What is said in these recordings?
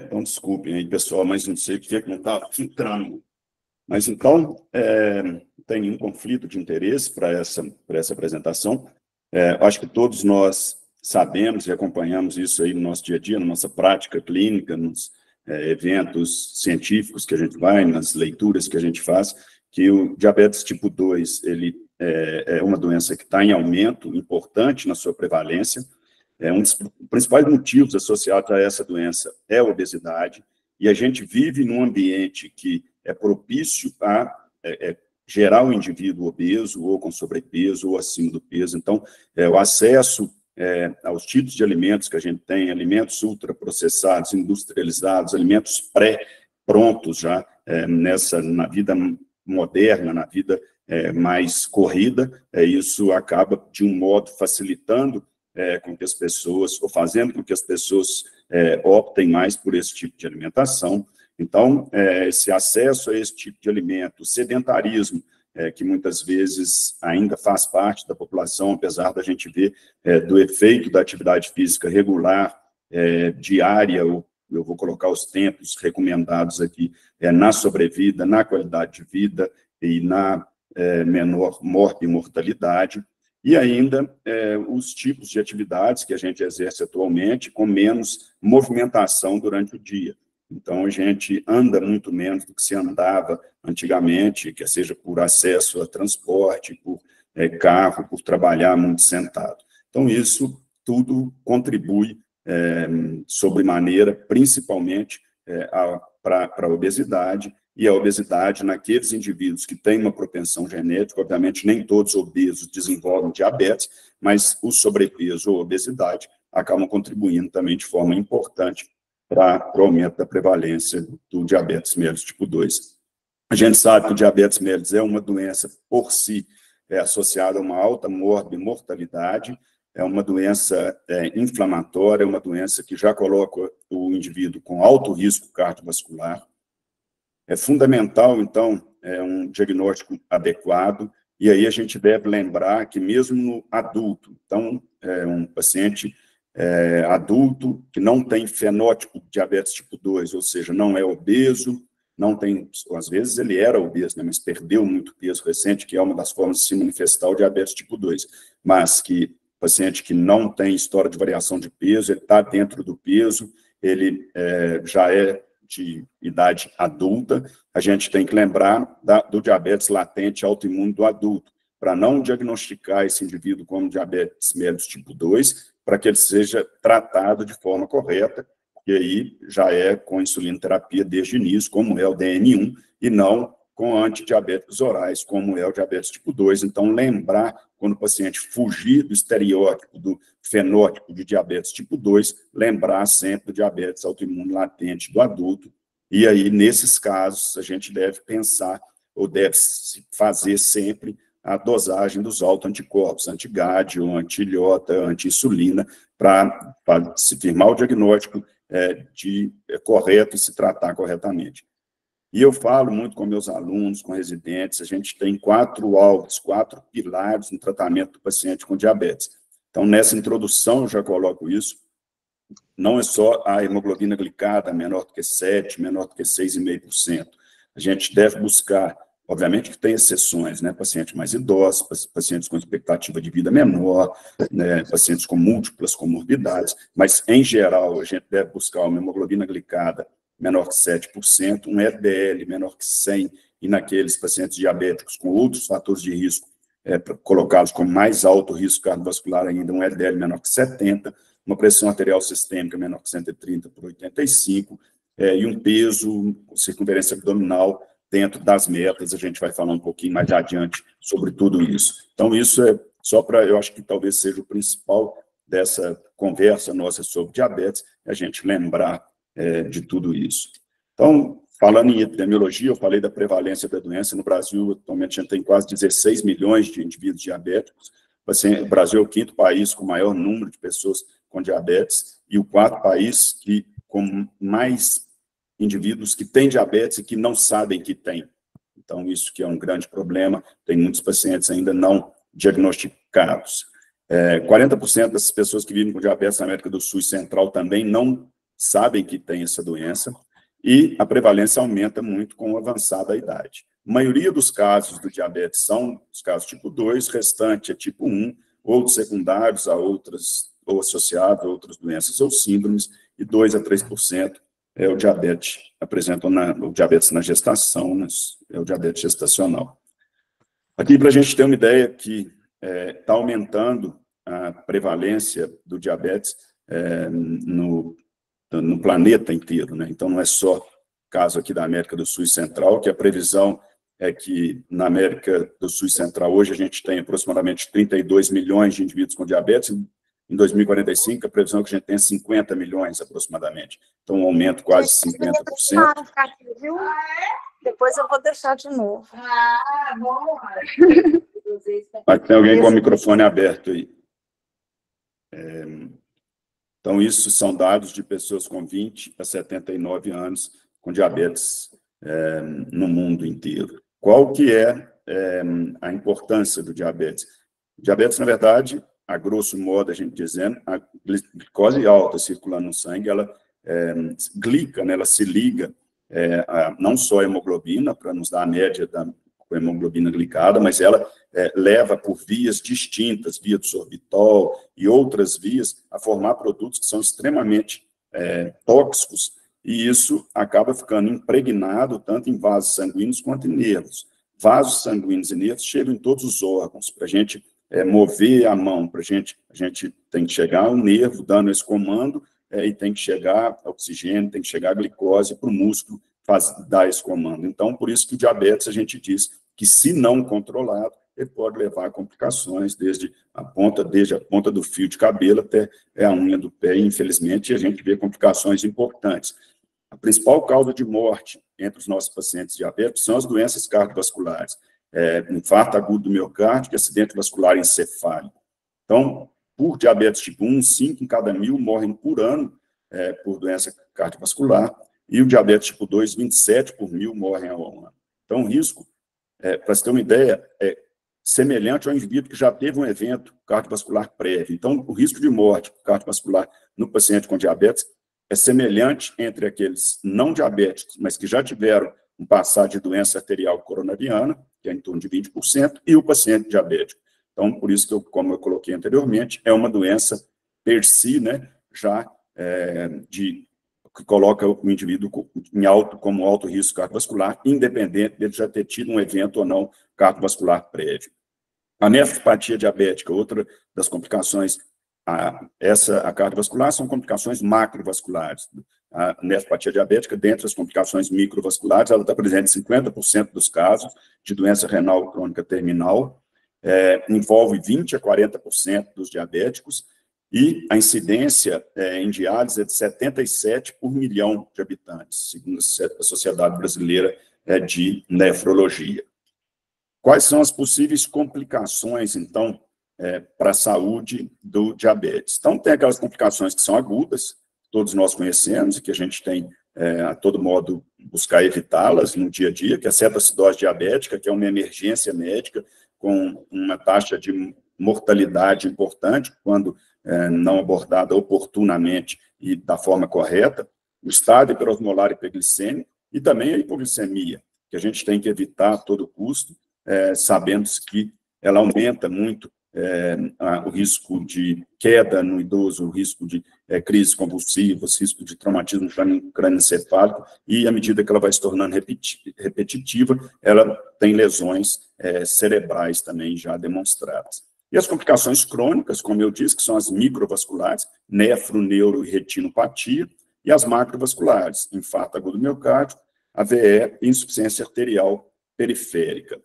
Então, desculpem aí, pessoal, mas não sei porque não está filtrando. Mas, então, não tem nenhum conflito de interesse para essa apresentação. Acho que todos nós sabemos e acompanhamos isso aí no nosso dia a dia, na nossa prática clínica, nos eventos científicos que a gente vai, nas leituras que a gente faz, que o diabetes tipo 2, ele é uma doença que está em aumento importante na sua prevalência. Um dos principais motivos associados a essa doença é a obesidade, e a gente vive num ambiente que é propício a gerar o indivíduo obeso, ou com sobrepeso, ou acima do peso. Então, o acesso aos tipos de alimentos que a gente tem, alimentos ultraprocessados, industrializados, alimentos pré-prontos já, na vida moderna, na vida mais corrida, isso acaba, de um modo, facilitando com que as pessoas, ou fazendo com que as pessoas optem mais por esse tipo de alimentação. Então, esse acesso a esse tipo de alimento, o sedentarismo, que muitas vezes ainda faz parte da população, apesar da gente ver do efeito da atividade física regular, diária, eu vou colocar os tempos recomendados aqui, na sobrevida, na qualidade de vida e na menor morte-mortalidade. E ainda os tipos de atividades que a gente exerce atualmente com menos movimentação durante o dia. Então, a gente anda muito menos do que se andava antigamente, quer seja por acesso a transporte, por carro, por trabalhar muito sentado. Então, isso tudo contribui sobremaneira, principalmente para a obesidade, e a obesidade naqueles indivíduos que têm uma propensão genética, obviamente nem todos obesos desenvolvem diabetes, mas o sobrepeso ou obesidade acabam contribuindo também de forma importante para o aumento da prevalência do diabetes mellitus tipo 2. A gente sabe que o diabetes mellitus é uma doença por si associada a uma alta mortalidade, é uma doença inflamatória, é uma doença que já coloca o indivíduo com alto risco cardiovascular. É fundamental, então, um diagnóstico adequado, e aí a gente deve lembrar que mesmo no adulto, então, um paciente adulto que não tem fenótipo de diabetes tipo 2, ou seja, não é obeso, não tem, às vezes ele era obeso, né, mas perdeu muito peso recente, que é uma das formas de se manifestar o diabetes tipo 2, mas que paciente que não tem história de variação de peso, ele está dentro do peso, ele já é de idade adulta, a gente tem que lembrar do diabetes latente autoimune do adulto, para não diagnosticar esse indivíduo como diabetes mellitus tipo 2, para que ele seja tratado de forma correta, e aí já é com insulinoterapia desde o início, como é o DN1, e não com antidiabéticos orais, como é o diabetes tipo 2. Então, lembrar, quando o paciente fugir do estereótipo, do fenótipo de diabetes tipo 2, lembrar sempre do diabetes autoimune latente do adulto, e aí, nesses casos, a gente deve pensar, ou deve fazer sempre, a dosagem dos autoanticorpos, anti-GAD, anti-ilhota, anti-insulina, para se firmar o diagnóstico correto e se tratar corretamente. E eu falo muito com meus alunos, com residentes, a gente tem 4 alvos, 4 pilares no tratamento do paciente com diabetes. Então, nessa introdução, eu já coloco isso. Não é só a hemoglobina glicada menor do que 7, menor do que 6,5%. A gente deve buscar, obviamente que tem exceções, né? Pacientes mais idosos, pacientes com expectativa de vida menor, né? Pacientes com múltiplas comorbidades, mas, em geral, a gente deve buscar uma hemoglobina glicada menor que 7%, um LDL menor que 100, e naqueles pacientes diabéticos com outros fatores de risco, colocados com mais alto risco cardiovascular ainda, um LDL menor que 70, uma pressão arterial sistêmica menor que 130/85, e um peso, circunferência abdominal dentro das metas. A gente vai falar um pouquinho mais adiante sobre tudo isso. Então, isso é só para, eu acho que talvez seja o principal dessa conversa nossa sobre diabetes, a gente lembrar de tudo isso. Então, falando em epidemiologia, eu falei da prevalência da doença no Brasil. Atualmente a gente tem quase 16 milhões de indivíduos diabéticos. O Brasil é o 5º país com maior número de pessoas com diabetes e o 4º país com mais indivíduos que têm diabetes e que não sabem que têm. Então, isso que é um grande problema, tem muitos pacientes ainda não diagnosticados. 40% dessas pessoas que vivem com diabetes na América do Sul e Central também não sabem que tem essa doença, e a prevalência aumenta muito com o avançar da idade. A maioria dos casos do diabetes são os casos tipo 2, restante é tipo 1, outros secundários a outras, ou associados a outras doenças ou síndromes, e 2 a 3% é o diabetes, apresentam o diabetes na gestação, é o diabetes gestacional. Aqui, para a gente ter uma ideia que está aumentando a prevalência do diabetes no planeta inteiro, né? Então, não é só caso aqui da América do Sul e Central, que a previsão é que na América do Sul e Central, hoje a gente tem aproximadamente 32 milhões de indivíduos com diabetes, em 2045, a previsão é que a gente tenha 50 milhões aproximadamente. Então, um aumento quase 50%. Depois eu vou deixar de novo. Mas tem alguém com o microfone aberto aí. Então, isso são dados de pessoas com 20 a 79 anos com diabetes no mundo inteiro. Qual que é a importância do diabetes? O diabetes, na verdade, a grosso modo, a gente dizendo, a glicose alta circulando no sangue, ela glica, né, ela se liga não só a hemoglobina, para nos dar a média da hemoglobina glicada, mas ela leva por vias distintas, via do sorbitol e outras vias, a formar produtos que são extremamente tóxicos, e isso acaba ficando impregnado tanto em vasos sanguíneos quanto em nervos. Vasos sanguíneos e nervos chegam em todos os órgãos. Para a gente mover a mão, a gente tem que chegar o nervo dando esse comando, e tem que chegar oxigênio, tem que chegar glicose para o músculo dar esse comando. Então, por isso que o diabetes, a gente diz que, se não controlado, ele pode levar a complicações desde a ponta do fio de cabelo até a unha do pé, e, infelizmente, a gente vê complicações importantes. A principal causa de morte entre os nossos pacientes diabéticos são as doenças cardiovasculares, infarto agudo do miocárdio e acidente vascular encefálico. Então, por diabetes tipo 1, 5 em cada 1000 morrem por ano por doença cardiovascular, e o diabetes tipo 2, 27 por 1000 morrem ao ano. Então, o risco, para você ter uma ideia, é semelhante ao indivíduo que já teve um evento cardiovascular prévio. Então, o risco de morte cardiovascular no paciente com diabetes é semelhante entre aqueles não diabéticos, mas que já tiveram um passado de doença arterial coronariana, que é em torno de 20%, e o paciente diabético. Então, por isso que, como eu coloquei anteriormente, é uma doença per si, né, já que coloca o indivíduo como alto risco cardiovascular, independente dele já ter tido um evento ou não cardiovascular prévio. A nefropatia diabética, outra das complicações, a cardiovascular, são complicações macrovasculares. A nefropatia diabética, dentre as complicações microvasculares, ela está presente em 50% dos casos de doença renal crônica terminal, envolve 20% a 40% dos diabéticos, e a incidência em diálise é de 77 por milhão de habitantes, segundo a Sociedade Brasileira de Nefrologia. Quais são as possíveis complicações, então, para a saúde do diabetes? Então, tem aquelas complicações que são agudas, todos nós conhecemos, e que a gente tem, a todo modo, buscar evitá-las no dia a dia, que é a cetoacidose diabética, que é uma emergência médica com uma taxa de mortalidade importante, quando não abordada oportunamente e da forma correta, o estado hiperosmolar hiperglicêmico e também a hipoglicemia, que a gente tem que evitar a todo custo, sabendo que ela aumenta muito o risco de queda no idoso, o risco de crises convulsivas, risco de traumatismo crânioencefálico, e à medida que ela vai se tornando repetitiva, ela tem lesões cerebrais também já demonstradas. E as complicações crônicas, como eu disse, que são as microvasculares, nefro, neuro e retinopatia, e as macrovasculares, infarto agudo do miocárdio, AVE e insuficiência arterial periférica.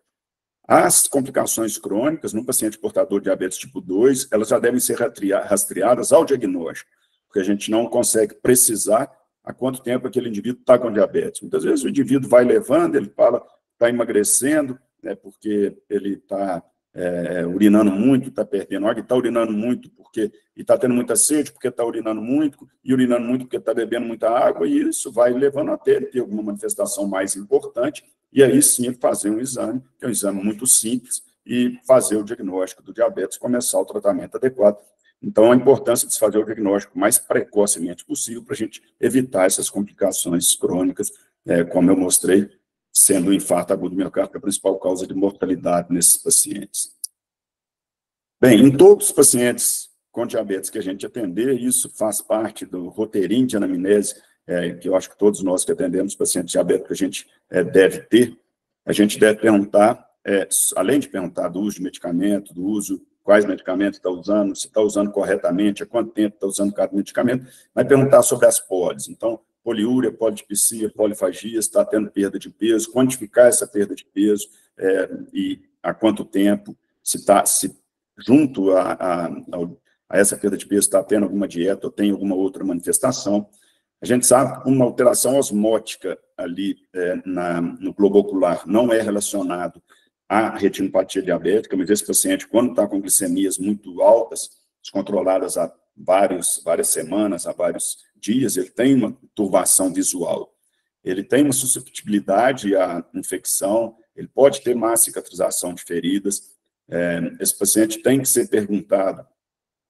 As complicações crônicas, no paciente portador de diabetes tipo 2, elas já devem ser rastreadas ao diagnóstico, porque a gente não consegue precisar há quanto tempo aquele indivíduo está com diabetes. Muitas vezes o indivíduo vai levando, ele fala, está emagrecendo, porque ele está urinando muito, está perdendo água, está urinando muito porque está tendo muita sede, porque está urinando muito, e urinando muito porque está bebendo muita água, e isso vai levando até ele ter alguma manifestação mais importante, e aí sim ele fazer um exame, que é um exame muito simples, e fazer o diagnóstico do diabetes, começar o tratamento adequado. Então, a importância de se fazer o diagnóstico mais precocemente possível para a gente evitar essas complicações crônicas, como eu mostrei, sendo o infarto agudo do miocárdio a principal causa de mortalidade nesses pacientes. Bem, em todos os pacientes com diabetes que a gente atender, isso faz parte do roteirinho de anamnese, que eu acho que todos nós que atendemos pacientes diabéticos, a gente deve ter. A gente deve perguntar, além de perguntar do uso de medicamento, do uso, quais medicamentos está usando, se está usando corretamente, há quanto tempo está usando cada medicamento, vai perguntar sobre as polis. Então, poliúria, polidipsia, polifagia, se está tendo perda de peso, quantificar essa perda de peso e há quanto tempo, se junto a essa perda de peso está tendo alguma dieta ou tem alguma outra manifestação. A gente sabe que uma alteração osmótica ali no globo ocular não é relacionado à retinopatia diabética, mas esse paciente, quando está com glicemias muito altas, descontroladas há várias semanas, há vários dias, ele tem uma turbação visual, ele tem uma susceptibilidade à infecção, ele pode ter má cicatrização de feridas. Esse paciente tem que ser perguntado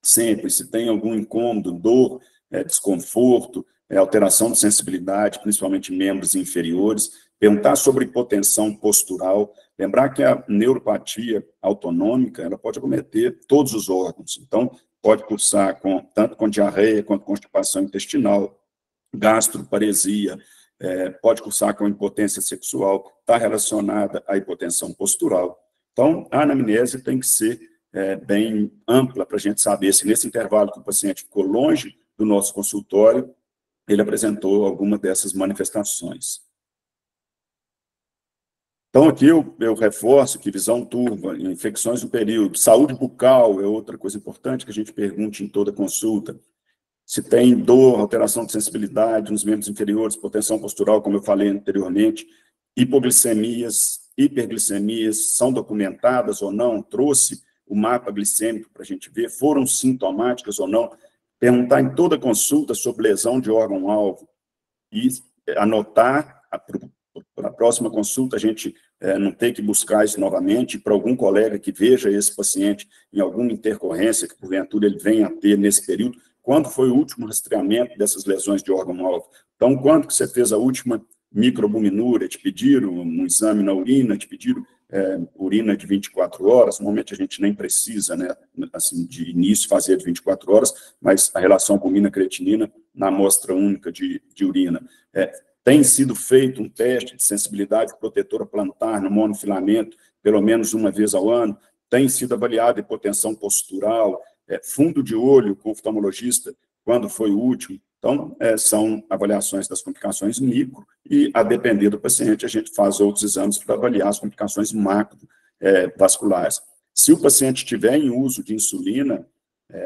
sempre se tem algum incômodo, dor, desconforto, alteração de sensibilidade, principalmente em membros inferiores, perguntar sobre hipotensão postural, lembrar que a neuropatia autonômica, ela pode acometer todos os órgãos, então pode cursar tanto com diarreia quanto constipação intestinal, gastroparesia, pode cursar com impotência sexual, está relacionada à hipotensão postural. Então, a anamnese tem que ser bem ampla para a gente saber se nesse intervalo que o paciente ficou longe do nosso consultório, ele apresentou alguma dessas manifestações. Então, aqui eu reforço que visão turva, infecções do período, saúde bucal é outra coisa importante que a gente pergunte em toda consulta. Se tem dor, alteração de sensibilidade nos membros inferiores, hipotensão postural, como eu falei anteriormente, hipoglicemias, hiperglicemias, são documentadas ou não, trouxe o mapa glicêmico para a gente ver, foram sintomáticas ou não, perguntar em toda consulta sobre lesão de órgão-alvo e anotar, para a próxima consulta, a gente não ter que buscar isso novamente, para algum colega que veja esse paciente em alguma intercorrência que, porventura, ele venha a ter nesse período, quando foi o último rastreamento dessas lesões de órgão-alvo? Então, quando que você fez a última microalbuminúria? Te pediram um exame na urina, te pediram urina de 24 horas, normalmente a gente nem precisa, né, assim, de início fazer de 24 horas, mas a relação albumina-creatinina na amostra única de urina. Tem sido feito um teste de sensibilidade protetora plantar no monofilamento, pelo menos uma vez ao ano, tem sido avaliada a hipotensão postural, fundo de olho com o oftalmologista, quando foi o último. Então, são avaliações das complicações micro e, a depender do paciente, a gente faz outros exames para avaliar as complicações macrovasculares. Se o paciente estiver em uso de insulina,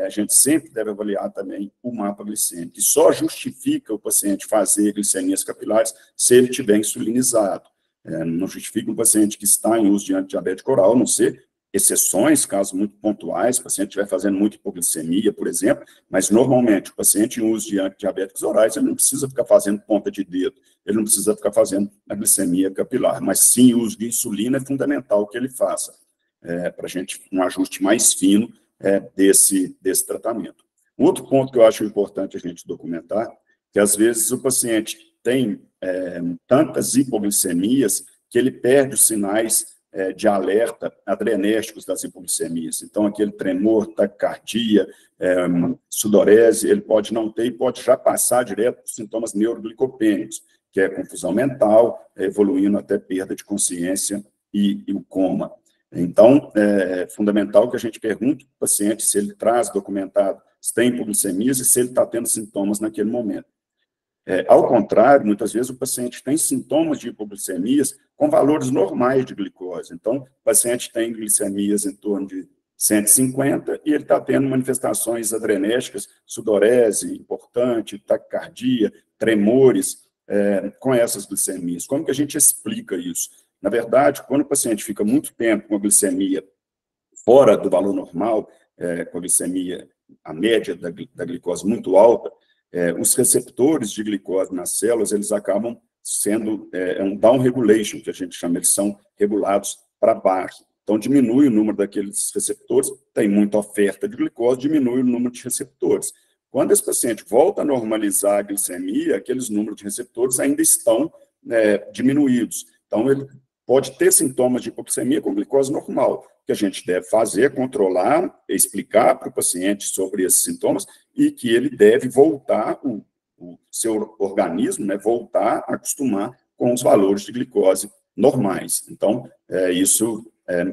a gente sempre deve avaliar também o mapa glicêmico, que só justifica o paciente fazer glicemias capilares se ele estiver insulinizado. Não justifica um paciente que está em uso de antidiabético oral, a não ser exceções, casos muito pontuais, o paciente estiver fazendo muita hipoglicemia, por exemplo, mas normalmente o paciente em uso de antidiabéticos orais, ele não precisa ficar fazendo ponta de dedo, ele não precisa ficar fazendo a glicemia capilar, mas sim o uso de insulina é fundamental que ele faça, para a gente um ajuste mais fino desse tratamento. Um outro ponto que eu acho importante a gente documentar, que às vezes o paciente tem tantas hipoglicemias que ele perde os sinais de alerta adrenérgicos das hipoglicemias. Então, aquele tremor, taquicardia, sudorese, ele pode não ter e pode já passar direto para os sintomas neuroglicopênicos, que é confusão mental, evoluindo até perda de consciência e o coma. Então, é fundamental que a gente pergunte para o paciente se ele traz documentado se tem hipoglicemias e se ele está tendo sintomas naquele momento. Ao contrário, muitas vezes o paciente tem sintomas de hipoglicemias com valores normais de glicose. Então, o paciente tem glicemias em torno de 150 e ele está tendo manifestações adrenérgicas, sudorese importante, taquicardia, tremores com essas glicemias. Como que a gente explica isso? Na verdade, quando o paciente fica muito tempo com a glicemia fora do valor normal, com a glicemia, a média da glicose muito alta, os receptores de glicose nas células, eles acabam sendo um down regulation, que a gente chama, eles são regulados para baixo. Então, diminui o número daqueles receptores, tem muita oferta de glicose, diminui o número de receptores. Quando esse paciente volta a normalizar a glicemia, aqueles números de receptores ainda estão diminuídos. Então, ele pode ter sintomas de hipoglicemia com glicose normal. O que a gente deve fazer é controlar, explicar para o paciente sobre esses sintomas e que ele deve voltar, o seu organismo, voltar a acostumar com os valores de glicose normais. Então, isso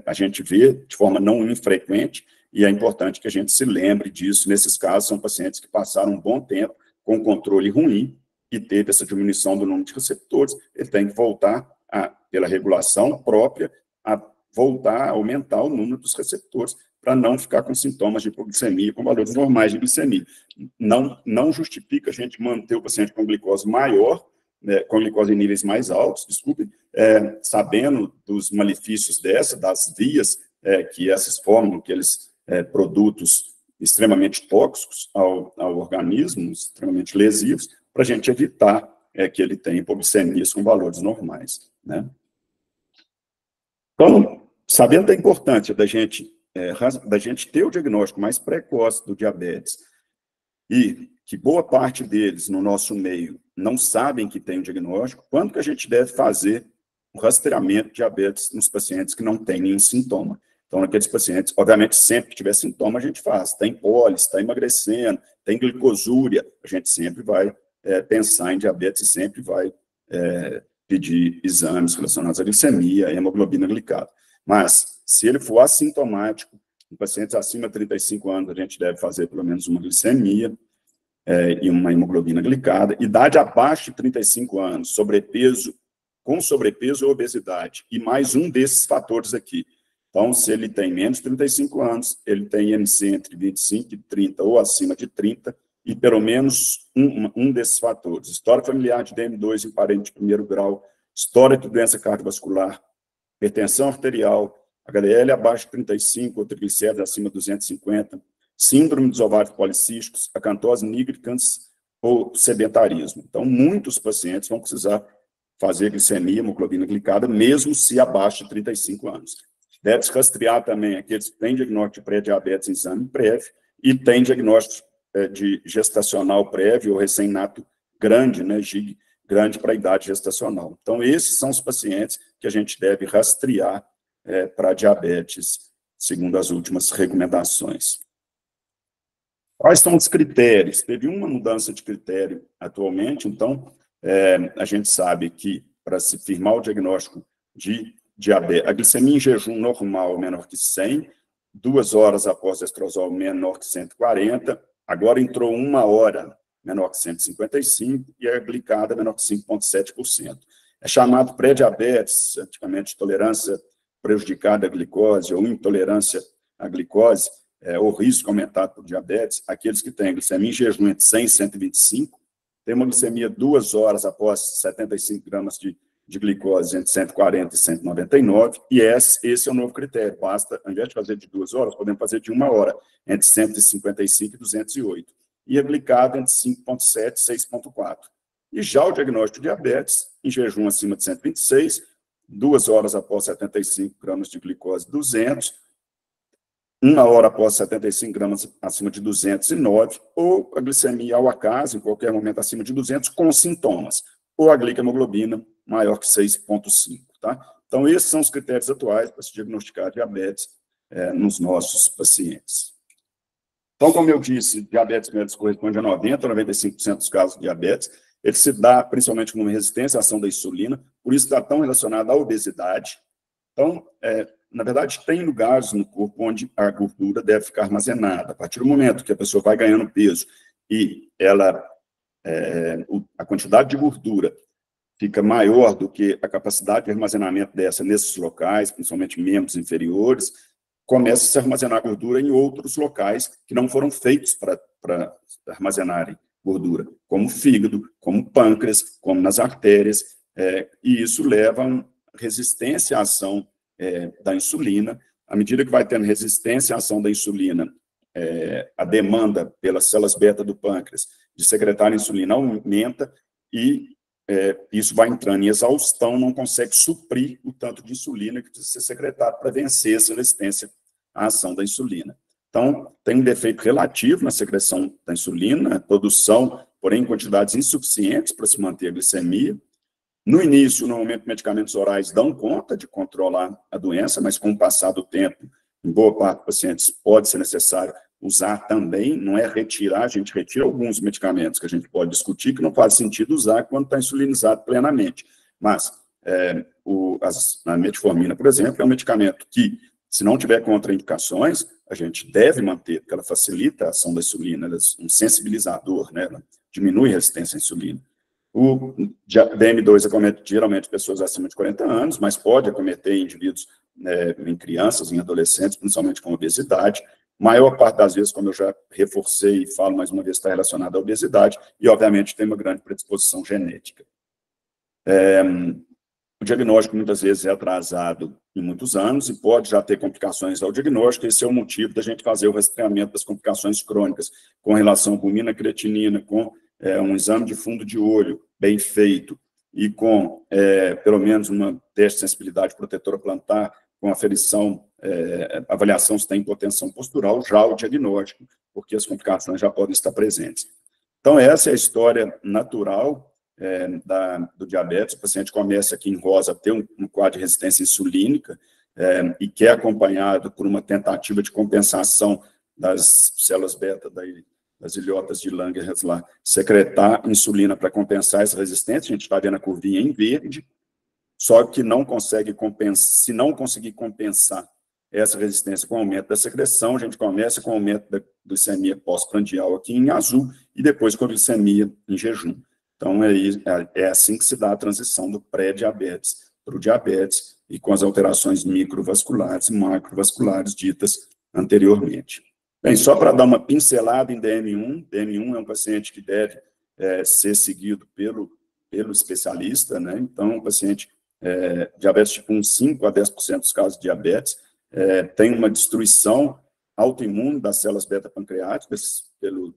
a gente vê de forma não infrequente e é importante que a gente se lembre disso. Nesses casos, são pacientes que passaram um bom tempo com controle ruim e teve essa diminuição do número de receptores, ele tem que voltar, pela regulação própria, a voltar a aumentar o número dos receptores para não ficar com sintomas de hipoglicemia, com valores normais de glicemia. Não justifica a gente manter o paciente com glicose maior, com glicose em níveis mais altos, sabendo dos malefícios das vias que essas formam, aqueles produtos extremamente tóxicos ao organismo, extremamente lesivos, para a gente evitar que ele tenha hipoglicemias com valores normais. Então, sabendo da importância da gente ter o diagnóstico mais precoce do diabetes e que boa parte deles, no nosso meio, não sabem que tem o diagnóstico, quando que a gente deve fazer o rastreamento de diabetes nos pacientes que não têm nenhum sintoma? Então, naqueles pacientes, obviamente, sempre que tiver sintoma, a gente faz. Tem pólice, está emagrecendo, tem glicosúria, a gente sempre vai pensar em diabetes e sempre vai pedir exames relacionados à glicemia, hemoglobina glicada. Mas, se ele for assintomático, em pacientes acima de 35 anos, a gente deve fazer pelo menos uma glicemia e uma hemoglobina glicada. Idade abaixo de 35 anos, com sobrepeso ou obesidade, e mais um desses fatores aqui. Então, se ele tem menos de 35 anos, ele tem IMC entre 25 e 30 ou acima de 30, e pelo menos um desses fatores. História familiar de DM2 em parente de primeiro grau, história de doença cardiovascular, hipertensão arterial, HDL abaixo de 35, ou triglicéridos acima de 250, síndrome dos ovários policísticos, acantose nigricans ou sedentarismo. Então, muitos pacientes vão precisar fazer glicemia, hemoglobina glicada, mesmo se abaixo de 35 anos. Deve-se rastrear também aqueles que têm diagnóstico de pré-diabetes em exame prévio e têm diagnóstico de gestacional prévio ou recém-nato grande, GIG grande para a idade gestacional. Então, esses são os pacientes que a gente deve rastrear para diabetes, segundo as últimas recomendações. Quais são os critérios? Teve uma mudança de critério atualmente, então, a gente sabe que, para se firmar o diagnóstico de diabetes, a glicemia em jejum normal menor que 100, 2 horas após estrosol menor que 140, agora entrou 1 hora menor que 155 e a glicada menor que 5,7%. É chamado pré-diabetes, antigamente tolerância prejudicada à glicose ou intolerância à glicose, ou risco aumentado por diabetes, aqueles que têm glicemia em jejum entre 100 e 125, tem uma glicemia 2 horas após 75 gramas de glicose entre 140 e 199, e esse é o novo critério. Basta, ao invés de fazer de 2 horas, podemos fazer de 1 hora, entre 155 e 208. E a glicada entre 5,7 e 6,4. E já o diagnóstico de diabetes, em jejum acima de 126, 2 horas após 75 gramas de glicose, 200, 1 hora após 75 gramas acima de 209, ou a glicemia ao acaso, em qualquer momento acima de 200, com sintomas, ou a glicemoglobina maior que 6,5, tá? Então, esses são os critérios atuais para se diagnosticar diabetes nos nossos pacientes. Então, como eu disse, diabetes mellitus corresponde a 90% a 95% dos casos de diabetes. Ele se dá principalmente com uma resistência à ação da insulina, por isso está tão relacionado à obesidade. Então, na verdade, tem lugares no corpo onde a gordura deve ficar armazenada. A partir do momento que a pessoa vai ganhando peso e a quantidade de gordura fica maior do que a capacidade de armazenamento dessa nesses locais, principalmente membros inferiores, começa a se armazenar gordura em outros locais que não foram feitos para armazenarem gordura, como fígado, como pâncreas, como nas artérias, e isso leva a uma resistência à ação da insulina. À medida que vai tendo resistência à ação da insulina, a demanda pelas células beta do pâncreas de secretar insulina aumenta e isso vai entrando em exaustão, não consegue suprir o tanto de insulina que precisa ser secretado para vencer essa resistência à ação da insulina. Então, tem um defeito relativo na secreção da insulina, produção, porém, em quantidades insuficientes para se manter a glicemia. No início, normalmente, medicamentos orais dão conta de controlar a doença, mas com o passar do tempo, em boa parte dos pacientes, pode ser necessário usar também, não é retirar, a gente retira alguns medicamentos que a gente pode discutir, que não faz sentido usar quando está insulinizado plenamente. Mas a metformina, por exemplo, é um medicamento que, se não tiver contraindicações, a gente deve manter, porque ela facilita a ação da insulina, ela é um sensibilizador, né? Ela diminui a resistência à insulina. O DM2 acomete geralmente pessoas acima de 40 anos, mas pode acometer indivíduos em crianças, em adolescentes, principalmente com obesidade. Maior parte das vezes, como eu já reforcei e falo mais uma vez, está relacionado à obesidade e, obviamente, tem uma grande predisposição genética. O diagnóstico, muitas vezes, é atrasado em muitos anos e pode já ter complicações ao diagnóstico. Esse é o motivo da gente fazer o rastreamento das complicações crônicas com relação à albumina, creatinina, com um exame de fundo de olho bem feito e com, pelo menos, uma teste de sensibilidade protetora plantar, com aferição, avaliação se tem hipotensão postural, já o diagnóstico, porque as complicações já podem estar presentes. Então, essa é a história natural do diabetes. O paciente começa aqui em rosa a ter um quadro de resistência insulínica e que é acompanhado por uma tentativa de compensação das células beta das ilhotas de Langerhans lá, secretar insulina para compensar essa resistência. A gente está vendo a curvinha em verde, só que não consegue compensar. Se não conseguir compensar essa resistência com o aumento da secreção, a gente começa com o aumento da glicemia pós-prandial aqui em azul e depois com a glicemia em jejum. Então, é assim que se dá a transição do pré-diabetes para o diabetes e com as alterações microvasculares e macrovasculares ditas anteriormente. Bem, só para dar uma pincelada em DM1, DM1 é um paciente que deve ser seguido pelo especialista, né? Então, o paciente diabetes tipo 1, 5 a 10% dos casos de diabetes, tem uma destruição autoimune das células beta-pancreáticas pela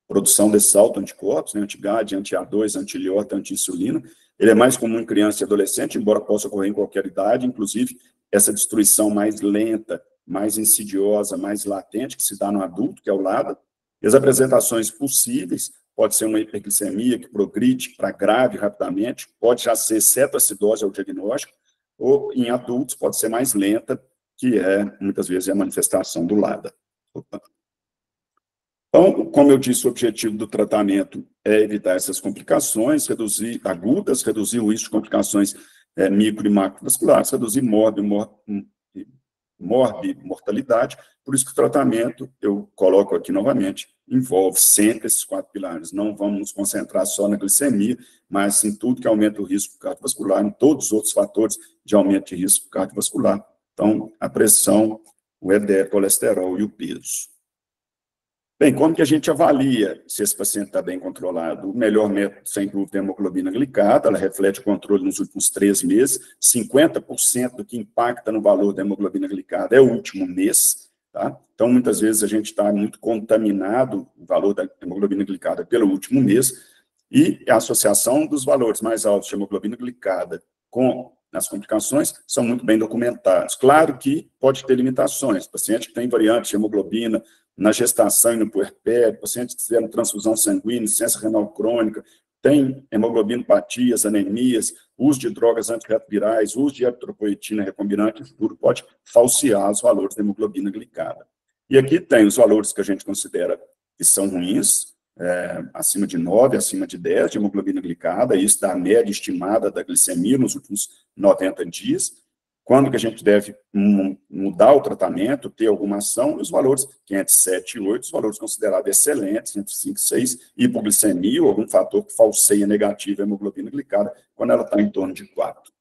produção desses autoanticorpos, né, anti-GAD, anti-A2, anti-ilhota, anti-insulina. Ele é mais comum em criança e adolescente, embora possa ocorrer em qualquer idade, inclusive essa destruição mais lenta, mais insidiosa, mais latente, que se dá no adulto, que é o LADA. E as apresentações possíveis, pode ser uma hiperglicemia que progride para grave rapidamente, pode já ser cetoacidose ao diagnóstico, ou em adultos pode ser mais lenta, que muitas vezes, a manifestação do LADA. Então, como eu disse, o objetivo do tratamento é evitar essas complicações, reduzir agudas, reduzir o risco de complicações micro e macrovasculares, reduzir mortalidade. Por isso que o tratamento, eu coloco aqui novamente, envolve sempre esses 4 pilares. Não vamos nos concentrar só na glicemia, mas em tudo que aumenta o risco cardiovascular, em todos os outros fatores de aumento de risco cardiovascular. Então, a pressão, o LDL, colesterol e o peso. Bem, como que a gente avalia se esse paciente está bem controlado? O melhor método, sem dúvida, é a hemoglobina glicada, ela reflete o controle nos últimos 3 meses, 50% do que impacta no valor da hemoglobina glicada é o último mês, tá? Então, muitas vezes, a gente está muito contaminado, o valor da hemoglobina glicada pelo último mês, e a associação dos valores mais altos de hemoglobina glicada com as complicações são muito bem documentados. Claro que pode ter limitações, paciente que tem variante de hemoglobina na gestação e no puerpério, pacientes que fizeram transfusão sanguínea, insuficiência renal crônica, tem hemoglobinopatias, anemias, uso de drogas antirretrovirais, uso de eritropoetina recombinante, tudo pode falsear os valores da hemoglobina glicada. E aqui tem os valores que a gente considera que são ruins, acima de 9, acima de 10 de hemoglobina glicada, isso dá a média estimada da glicemia nos últimos 90 dias, quando que a gente deve mudar o tratamento, ter alguma ação, os valores que entre 7 e 8, os valores considerados excelentes, entre 5 e 6, hipoglicemia ou algum fator que falseia negativa a hemoglobina glicada, quando ela está em torno de 4.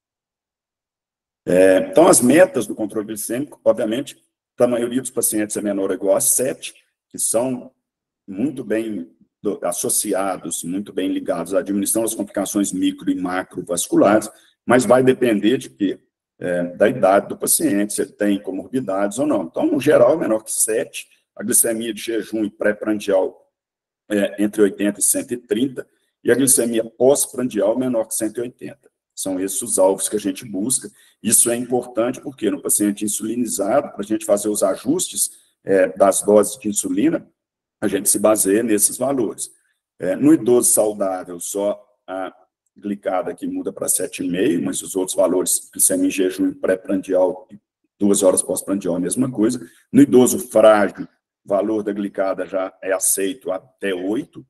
Então, as metas do controle glicêmico, obviamente, para a maioria dos pacientes é menor ou igual a 7, que são muito bem associados, muito bem ligados à diminuição das complicações micro e macrovasculares, mas vai depender de quê? Da idade do paciente, se ele tem comorbidades ou não. Então, no geral, menor que 7, a glicemia de jejum e pré-prandial entre 80 e 130, e a glicemia pós-prandial menor que 180. São esses os alvos que a gente busca. Isso é importante porque no paciente insulinizado, para a gente fazer os ajustes das doses de insulina, a gente se baseia nesses valores. No idoso saudável, só a glicada que muda para 7,5, mas os outros valores, glicemia em jejum pré-prandial, 2 horas pós-prandial, a mesma coisa. No idoso frágil, o valor da glicada já é aceito até 8.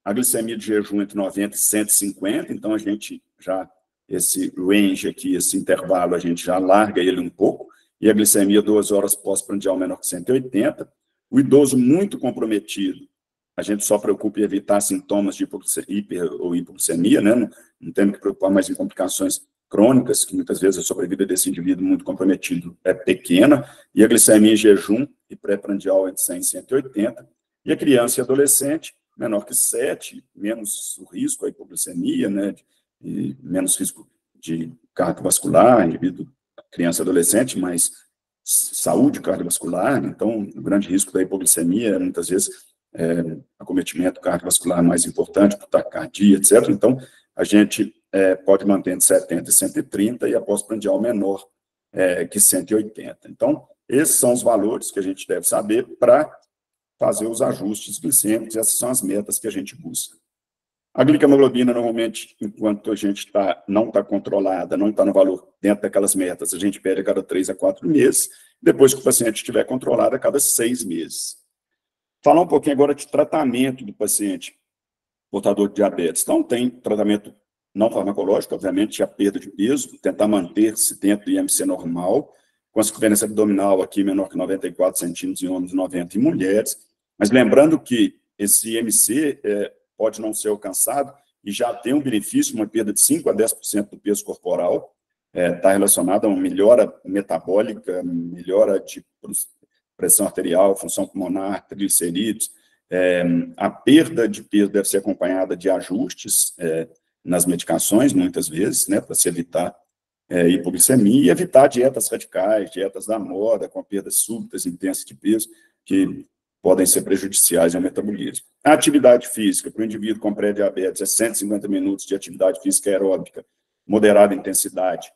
A glicemia de jejum entre 90 e 150, então a gente já, esse range aqui, esse intervalo, a gente já larga ele um pouco, e a glicemia 2 horas pós-prandial menor que 180. O idoso muito comprometido, a gente só preocupa em evitar sintomas de hiper ou hipoglicemia, né? Não temos que preocupar mais em complicações crônicas, que muitas vezes a sobrevida desse indivíduo muito comprometido é pequena, e a glicemia em jejum e pré-prandial entre 100 e 180. E a criança e adolescente, menor que 7, menos o risco, a hipoglicemia, né? E menos risco de cardiovascular, indivíduo, criança e adolescente, mas saúde cardiovascular, então o grande risco da hipoglicemia, muitas vezes, acometimento cardiovascular mais importante, por taquicardia, etc. Então, a gente pode manter entre 70 e 130 e a pós-prandial menor que 180. Então, esses são os valores que a gente deve saber para fazer os ajustes glicêmicos, essas são as metas que a gente busca. A glicohemoglobina, normalmente, enquanto a gente não está controlada, não está no valor dentro daquelas metas, a gente pede a cada 3 a 4 meses, depois que o paciente estiver controlado, a cada 6 meses. Falar um pouquinho agora de tratamento do paciente portador de diabetes. Então, tem tratamento não farmacológico, obviamente, a perda de peso, tentar manter-se dentro do IMC normal, com a circunferência abdominal aqui menor que 94 centímetros em homens, 90 em mulheres. Mas lembrando que esse IMC pode não ser alcançado e já tem um benefício, uma perda de 5 a 10% do peso corporal, está relacionado a uma melhora metabólica, melhora de pressão arterial, função pulmonar, triglicerídeos. A perda de peso deve ser acompanhada de ajustes nas medicações, muitas vezes, né, para se evitar hipoglicemia e evitar dietas radicais, dietas da moda, com perdas súbitas, intensas de peso, que podem ser prejudiciais ao metabolismo. A atividade física, para o indivíduo com pré-diabetes, é 150 minutos de atividade física aeróbica, moderada intensidade,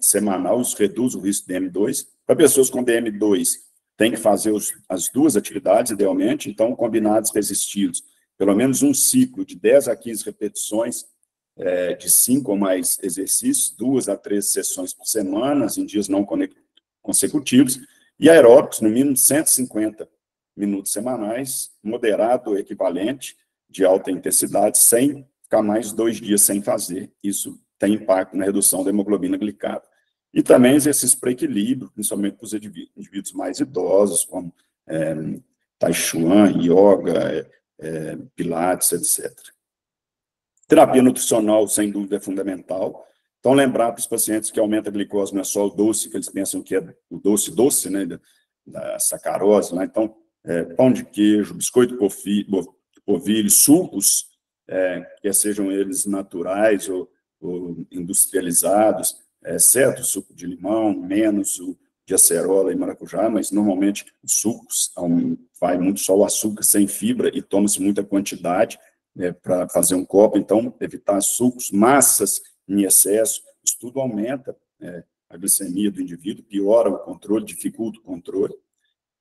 semanal, isso reduz o risco de DM2. Para pessoas com DM2, tem que fazer as duas atividades, idealmente, então, combinados resistidos, pelo menos um ciclo de 10 a 15 repetições, de 5 ou mais exercícios, 2 a 3 sessões por semana, em dias não consecutivos, e aeróbicos, no mínimo 150 minutos semanais, moderado equivalente, de alta intensidade, sem ficar mais 2 dias sem fazer. Isso tem impacto na redução da hemoglobina glicada. E também exercício para equilíbrio, principalmente para os indivíduos mais idosos, como Tai Chuan, Yoga, Pilates, etc. Terapia nutricional, sem dúvida, é fundamental. Então, lembrar para os pacientes que aumenta a glicose não é só o doce, que eles pensam que é o doce, né, da sacarose, né? Então, pão de queijo, biscoito polvilho, sucos, quer sejam eles naturais ou industrializados, exceto o suco de limão, menos o de acerola e maracujá, mas normalmente os sucos, vai muito só o açúcar sem fibra e toma-se muita quantidade para fazer um copo, então evitar sucos, massas em excesso, isso tudo aumenta a glicemia do indivíduo, piora o controle, dificulta o controle.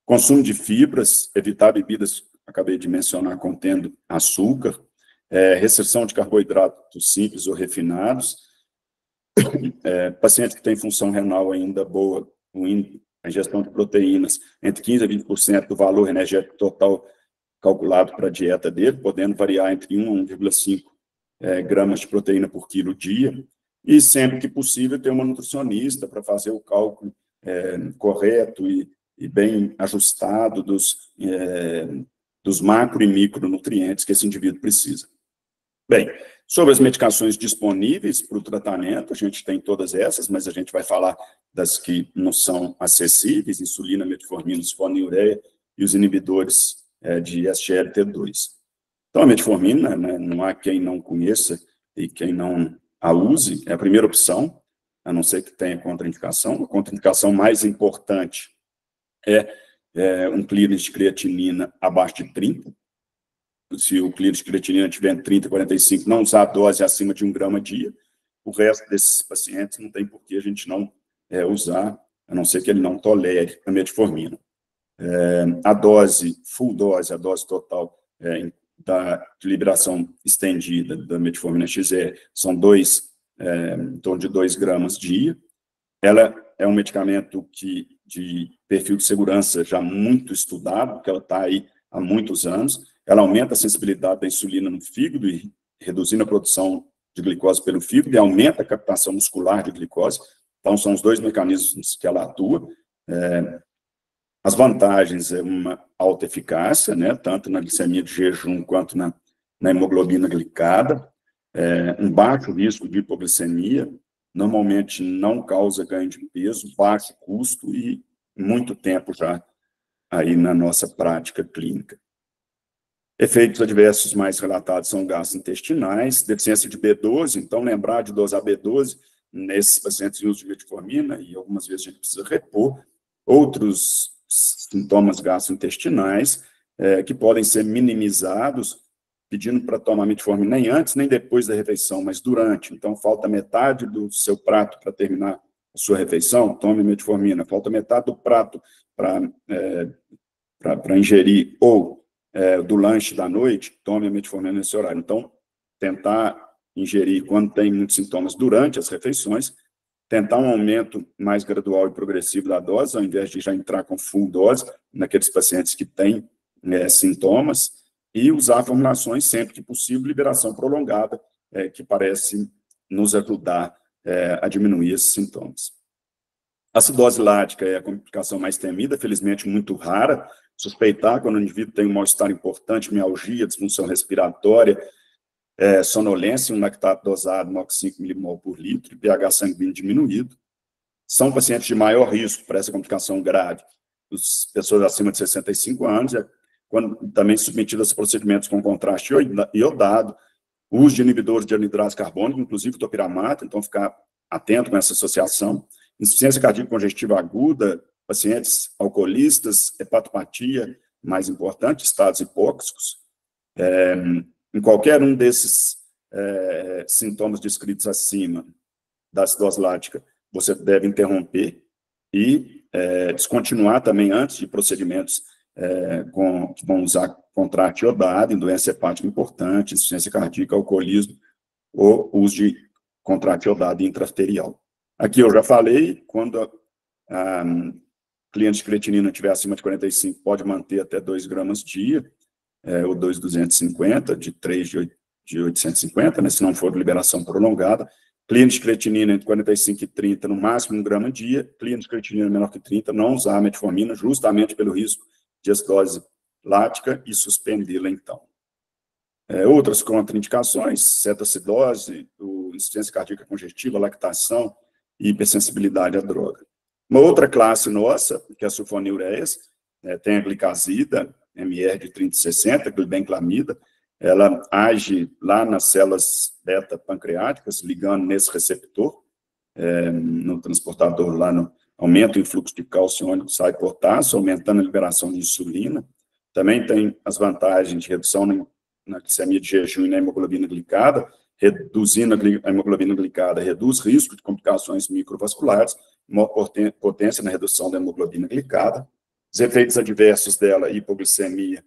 Consumo de fibras, evitar bebidas, acabei de mencionar, contendo açúcar, restrição de carboidratos simples ou refinados, paciente que tem função renal ainda boa, a ingestão de proteínas entre 15% a 20% do valor energético total calculado para a dieta dele, podendo variar entre 1 a 1,5 gramas de proteína por quilo dia, e sempre que possível ter uma nutricionista para fazer o cálculo correto e bem ajustado dos macro e micronutrientes que esse indivíduo precisa. Bem, sobre as medicações disponíveis para o tratamento, a gente tem todas essas, mas a gente vai falar das que não são acessíveis, insulina, metformina, sulfonilureia e os inibidores de SGLT2. Então, a metformina, né, não há quem não conheça e quem não a use, é a primeira opção, a não ser que tenha contraindicação. A contraindicação mais importante um clearance de creatinina abaixo de 30, se o clearance de creatinina tiver entre 30 e 45, não usar a dose acima de 1 grama dia. O resto desses pacientes não tem por que a gente não usar, a não ser que ele não tolere a metformina. A dose, full dose, a dose total de liberação estendida da metformina XR são em torno de 2 gramas dia. Ela é um medicamento de perfil de segurança já muito estudado, porque ela está aí há muitos anos. Ela aumenta a sensibilidade da insulina no fígado, e reduzindo a produção de glicose pelo fígado, e aumenta a captação muscular de glicose. Então, são os dois mecanismos que ela atua. As vantagens é uma alta eficácia, né, tanto na glicemia de jejum quanto na hemoglobina glicada, um baixo risco de hipoglicemia, normalmente não causa ganho de peso, baixo custo e muito tempo já aí na nossa prática clínica. Efeitos adversos mais relatados são gastrointestinais, deficiência de B12, então lembrar de dosar B12 nesses pacientes em uso de metformina, e algumas vezes a gente precisa repor. Outros sintomas gastrointestinais que podem ser minimizados, pedindo para tomar metformina nem antes nem depois da refeição, mas durante. Então, falta metade do seu prato para terminar a sua refeição, tome metformina. Falta metade do prato para ingerir, ou do lanche da noite, tome a metformina nesse horário. Então, tentar ingerir quando tem muitos sintomas durante as refeições, tentar um aumento mais gradual e progressivo da dose, ao invés de já entrar com full dose naqueles pacientes que têm sintomas, e usar formulações sempre que possível, liberação prolongada, que parece nos ajudar a diminuir esses sintomas. A acidose lática é a complicação mais temida, felizmente muito rara. Suspeitar quando o indivíduo tem um mal-estar importante, mialgia, disfunção respiratória, sonolência, um lactato dosado, MOX 5 milimol por litro, pH sanguíneo diminuído. São pacientes de maior risco para essa complicação grave, as pessoas acima de 65 anos, quando também submetidas a procedimentos com contraste iodado, uso de inibidores de anidrase carbônica, inclusive topiramata, então ficar atento com essa associação. Insuficiência cardíaca congestiva aguda, pacientes alcoolistas, hepatopatia, mais importante, estados hipóxicos. Em qualquer um desses sintomas descritos acima da acidose lática, você deve interromper e descontinuar também antes de procedimentos que vão usar contraste iodado em doença hepática importante, insuficiência cardíaca, alcoolismo, ou uso de contraste iodado intraarterial. Aqui eu já falei, quando a cliente de creatinina estiver acima de 45, pode manter até 2 gramas dia, ou 2,250, de 3 de 850, né, se não for liberação prolongada. Cliente de creatinina entre 45 e 30, no máximo 1 grama dia. Cliente de creatinina menor que 30, não usar a metformina, justamente pelo risco de acidose lática, e suspendê-la, então. Outras contraindicações, cetoacidose, insuficiência cardíaca congestiva, lactação e hipersensibilidade à droga. Uma outra classe nossa, que é a sulfonilureias, tem a glicazida, MR de 30 e 60, glibenclamida, ela age lá nas células beta-pancreáticas, ligando nesse receptor, no transportador lá, aumenta o influxo de cálcio iônico, sai potássio, aumentando a liberação de insulina. Também tem as vantagens de redução na glicemia de jejum e na hemoglobina glicada, reduzindo a hemoglobina glicada, reduz risco de complicações microvasculares, maior potência na redução da hemoglobina glicada. Os efeitos adversos dela, hipoglicemia,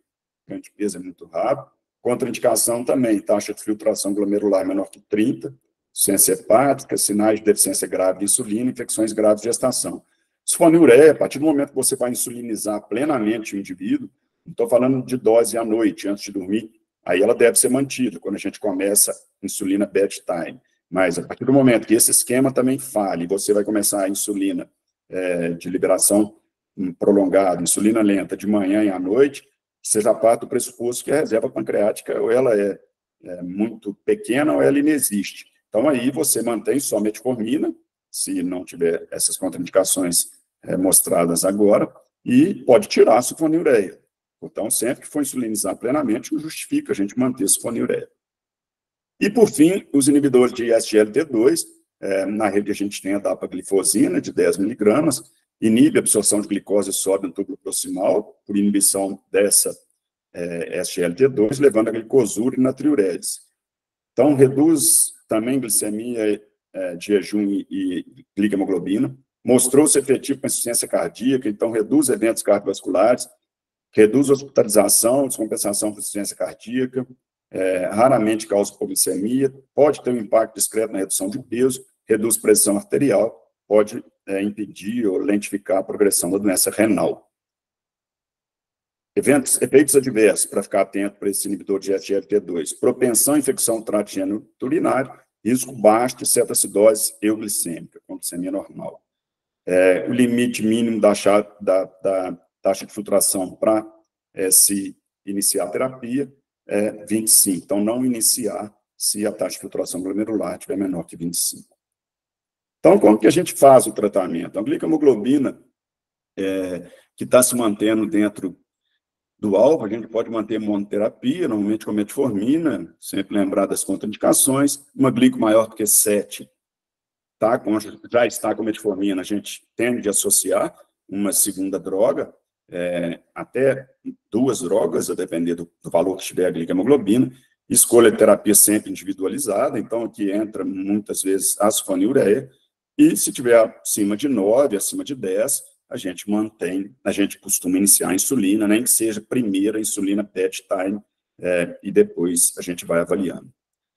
ganho de peso é muito raro. Contraindicação também, taxa de filtração glomerular menor que 30, insuficiência hepática, sinais de deficiência grave de insulina, infecções graves de gestação. Sulfonilureia, a partir do momento que você vai insulinizar plenamente o indivíduo, não estou falando de dose à noite, antes de dormir, aí ela deve ser mantida, quando a gente começa insulina bedtime. Mas a partir do momento que esse esquema também falhe, você vai começar a insulina de liberação prolongada, insulina lenta de manhã e à noite, você já parte do pressuposto que a reserva pancreática ou ela é muito pequena ou ela inexiste. Então, aí você mantém só metformina, se não tiver essas contraindicações mostradas agora, e pode tirar a sulfonilureia. Então, sempre que for insulinizar plenamente, justifica a gente manter a sulfonilureia. E, por fim, os inibidores de SGLT2, na rede a gente tem a dapaglifosina, de 10 miligramas, inibe a absorção de glicose e sódio no túbulo proximal, por inibição dessa SGLT2, levando a glicosura e natriurese. Então, reduz também glicemia de jejum e glicohemoglobina, mostrou-se efetivo com insuficiência cardíaca, então reduz eventos cardiovasculares, reduz hospitalização, descompensação por insuficiência cardíaca, raramente causa hipoglicemia, pode ter um impacto discreto na redução de peso, reduz pressão arterial, pode impedir ou lentificar a progressão da doença renal. Efeitos adversos, para ficar atento para esse inibidor de SGLT2, propensão à infecção do trato urinário, risco baixo de cetoacidose euglicêmica, com glicemia normal. O limite mínimo da taxa de filtração para se iniciar a terapia é 25. Então, não iniciar se a taxa de filtração glomerular estiver menor que 25. Então, como que a gente faz o tratamento? A glicohemoglobina, que está se mantendo dentro do alvo, a gente pode manter monoterapia, normalmente com metformina, sempre lembrar das contraindicações, uma glico maior do que 7, tá? Já está com metformina, a gente tende a associar uma segunda droga, até 2 drogas, a depender do valor que tiver a glicohemoglobina, escolha de terapia sempre individualizada, então aqui entra muitas vezes a sulfonilureia, e se tiver acima de 9, acima de 10, a gente costuma iniciar a insulina, nem que seja primeiro a insulina PET time, e depois a gente vai avaliando.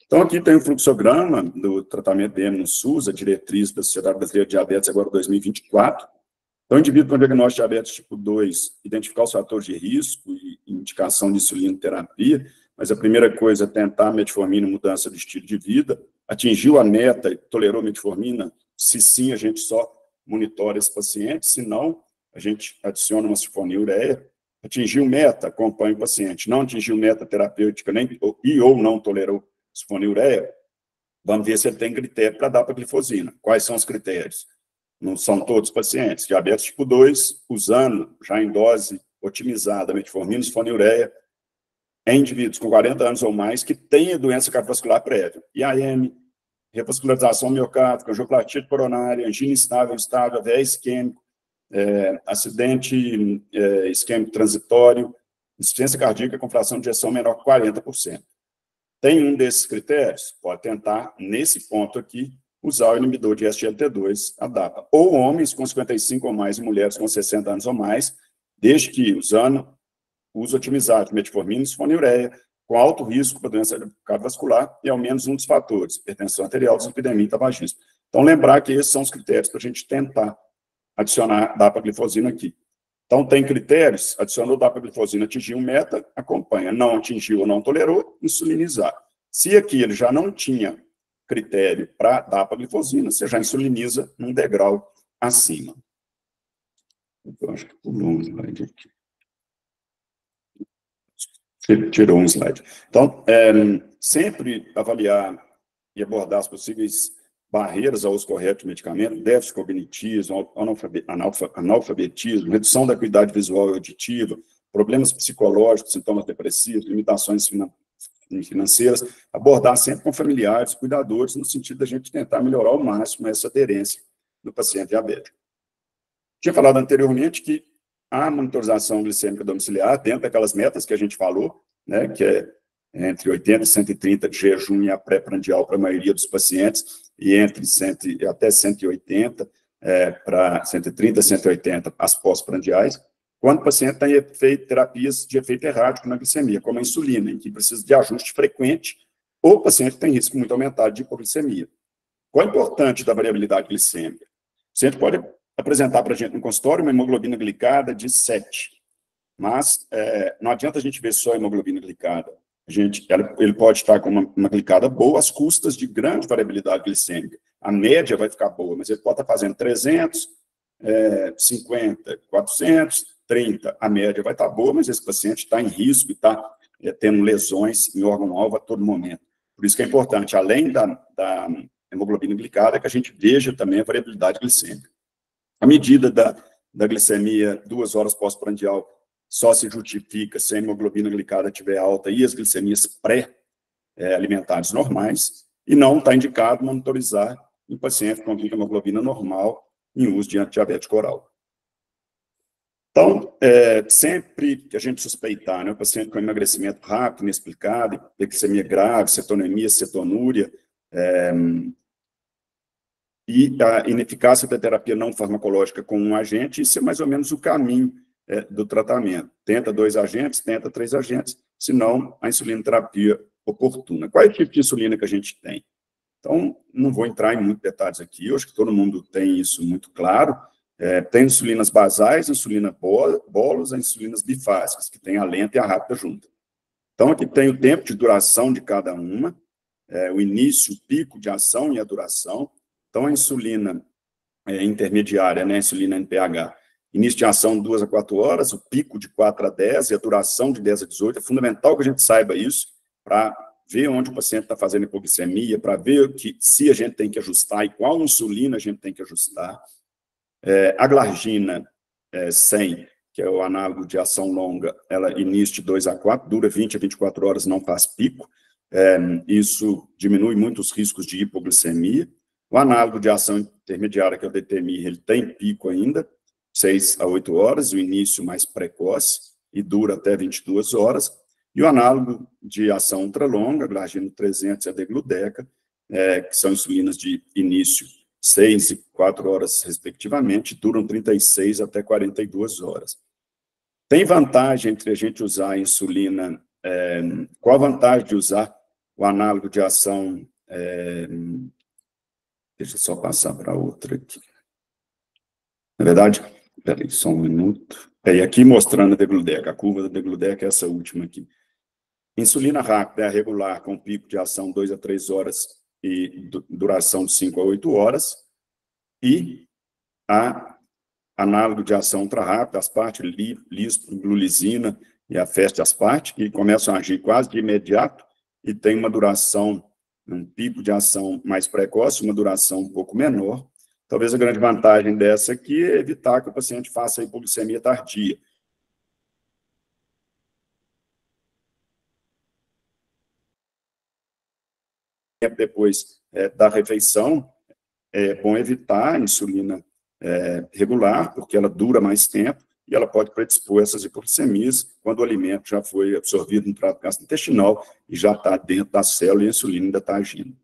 Então, aqui tem o fluxograma do tratamento DM no SUS, a diretriz da Sociedade Brasileira de Diabetes, agora 2024. Então, o indivíduo com diagnóstico de diabetes tipo 2, identificar os fatores de risco e indicação de insulinoterapia, mas a primeira coisa é tentar metformina, mudança de estilo de vida, atingiu a meta, tolerou metformina, se sim, a gente só monitora esse paciente, se não, a gente adiciona uma sulfonilureia, atingiu meta, acompanha o paciente, não atingiu meta terapêutica ou não tolerou sulfonilureia, vamos ver se ele tem critério para dar para glifosina. Quais são os critérios? Não são todos os pacientes. Diabetes tipo 2, usando já em dose otimizada metformina e sulfonilureia, em indivíduos com 40 anos ou mais que tenha doença cardiovascular prévia, IAM, revascularização miocárdica, angioplastia coronária, angina estável, AVE isquêmico, acidente isquêmico transitório, insuficiência cardíaca com fração de ejeção menor que 40%. Tem um desses critérios? Pode tentar, nesse ponto aqui, usar o inibidor de SGLT2, a DAPA. Ou homens com 55 ou mais e mulheres com 60 anos ou mais, desde que usando uso otimizado de metformina e sulfonilureia, com alto risco para doença cardiovascular e ao menos um dos fatores, hipertensão arterial, dislipidemia e tabagismo. Então, lembrar que esses são os critérios para a gente tentar adicionar dapaglifosina aqui. Então, tem critérios, adicionou dapaglifosina, atingiu meta, acompanha. Não atingiu ou não tolerou, insulinizar. Se aqui ele já não tinha critério para dapaglifosina, você já insuliniza num degrau acima. Eu acho que pulou um slide aqui. Ele tirou um slide. Então, sempre avaliar e abordar as possíveis barreiras ao uso correto de medicamento, déficit cognitivo, analfabetismo, redução da acuidade visual e auditiva, problemas psicológicos, sintomas depressivos, limitações financeiras, abordar sempre com familiares, cuidadores, no sentido da gente tentar melhorar ao máximo essa aderência do paciente diabético. Tinha falado anteriormente que a monitorização glicêmica domiciliar, dentro daquelas metas que a gente falou, né, que é entre 80 e 130 de jejum e a pré-prandial para a maioria dos pacientes, e entre 100 e até 180, para 130 a 180 as pós-prandiais, quando o paciente tem terapias de efeito errático na glicemia, como a insulina, em que precisa de ajuste frequente, ou o paciente tem risco muito aumentado de hipoglicemia. Qual é o importante da variabilidade glicêmica? O paciente pode apresentar para a gente no consultório uma hemoglobina glicada de 7, mas não adianta a gente ver só a hemoglobina glicada. Ele pode estar com uma glicada boa às custas de grande variabilidade glicêmica. A média vai ficar boa, mas ele pode estar fazendo 300, 50, 400, 30. A média vai estar boa, mas esse paciente está em risco e está tendo lesões em órgão-alvo a todo momento. Por isso que é importante, além da hemoglobina glicada, que a gente veja também a variabilidade glicêmica. A medida da glicemia 2 horas pós-prandial só se justifica se a hemoglobina glicada estiver alta e as glicemias pré-alimentares normais, e não está indicado monitorizar em paciente com hemoglobina normal em uso de antidiabético oral. Então, sempre que a gente suspeitar, né, o paciente com emagrecimento rápido, inexplicado, glicemia grave, cetonemia, cetonúria, e a ineficácia da terapia não farmacológica com um agente, isso é mais ou menos o caminho do tratamento. Tenta 2 agentes, tenta 3 agentes, senão a insulinoterapia oportuna. Qual é o tipo de insulina que a gente tem? Então, não vou entrar em muitos detalhes aqui, eu acho que todo mundo tem isso muito claro. Tem insulinas basais, insulina bolos, insulinas bifásicas, que tem a lenta e a rápida junto. Então, aqui tem o tempo de duração de cada uma, o início, o pico de ação e a duração. Então, a insulina intermediária, né, a insulina NPH, início de ação 2 a 4 horas, o pico de 4 a 10 e a duração de 10 a 18. É fundamental que a gente saiba isso para ver onde o paciente está fazendo hipoglicemia, para ver se a gente tem que ajustar e qual insulina a gente tem que ajustar. A glargina 100, que é o análogo de ação longa, ela início de 2 a 4, dura 20 a 24 horas, não faz pico. Isso diminui muito os riscos de hipoglicemia. O análogo de ação intermediária, que é o DTMI, ele tem pico ainda, 6 a 8 horas, o início mais precoce, e dura até 22 horas. E o análogo de ação ultralonga, a glargina 300 e a degludeca, que são insulinas de início 6 e 4 horas, respectivamente, duram 36 até 42 horas. Tem vantagem entre a gente usar a insulina, qual a vantagem de usar o análogo de ação, deixa eu só passar para outra aqui. Na verdade, peraí, só um minuto. E aqui mostrando a degludeca, a curva da degludeca é essa última aqui. Insulina rápida é a regular, com pico de ação 2 a 3 horas e duração de 5 a 8 horas. E a análogo de ação ultra-rápida, asparte, lisglulizina e a feste-asparte, que começam a agir quase de imediato e tem uma duração, um pico de ação mais precoce, uma duração um pouco menor. Talvez a grande vantagem dessa aqui é evitar que o paciente faça a hipoglicemia tardia. Depois da refeição, é bom evitar a insulina regular, porque ela dura mais tempo e ela pode predispor essas hipoglicemias quando o alimento já foi absorvido no trato gastrointestinal e já está dentro da célula e a insulina ainda está agindo.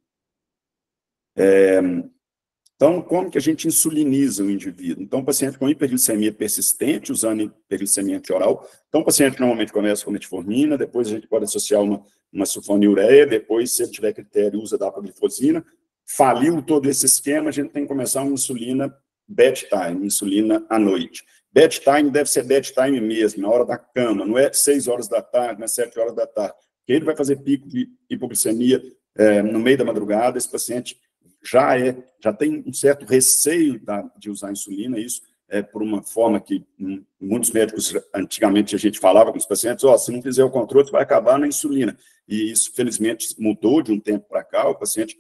Então, como que a gente insuliniza o indivíduo? Então, o paciente com hiperglicemia persistente, usando hiperglicemia antioral. Então, o paciente normalmente começa com metformina, depois a gente pode associar uma sulfonilureia, depois, se ele tiver critério, usa dapaglifosina. Faliu todo esse esquema, a gente tem que começar uma insulina bedtime, insulina à noite. Bedtime deve ser bedtime mesmo, na hora da cama, não é 6 horas da tarde, não é 7 horas da tarde. Porque ele vai fazer pico de hipoglicemia no meio da madrugada, esse paciente já tem um certo receio de usar insulina, isso por uma forma que muitos médicos, antigamente, a gente falava com os pacientes, se não fizer o controle, você vai acabar na insulina. E isso, felizmente, mudou de um tempo para cá, o paciente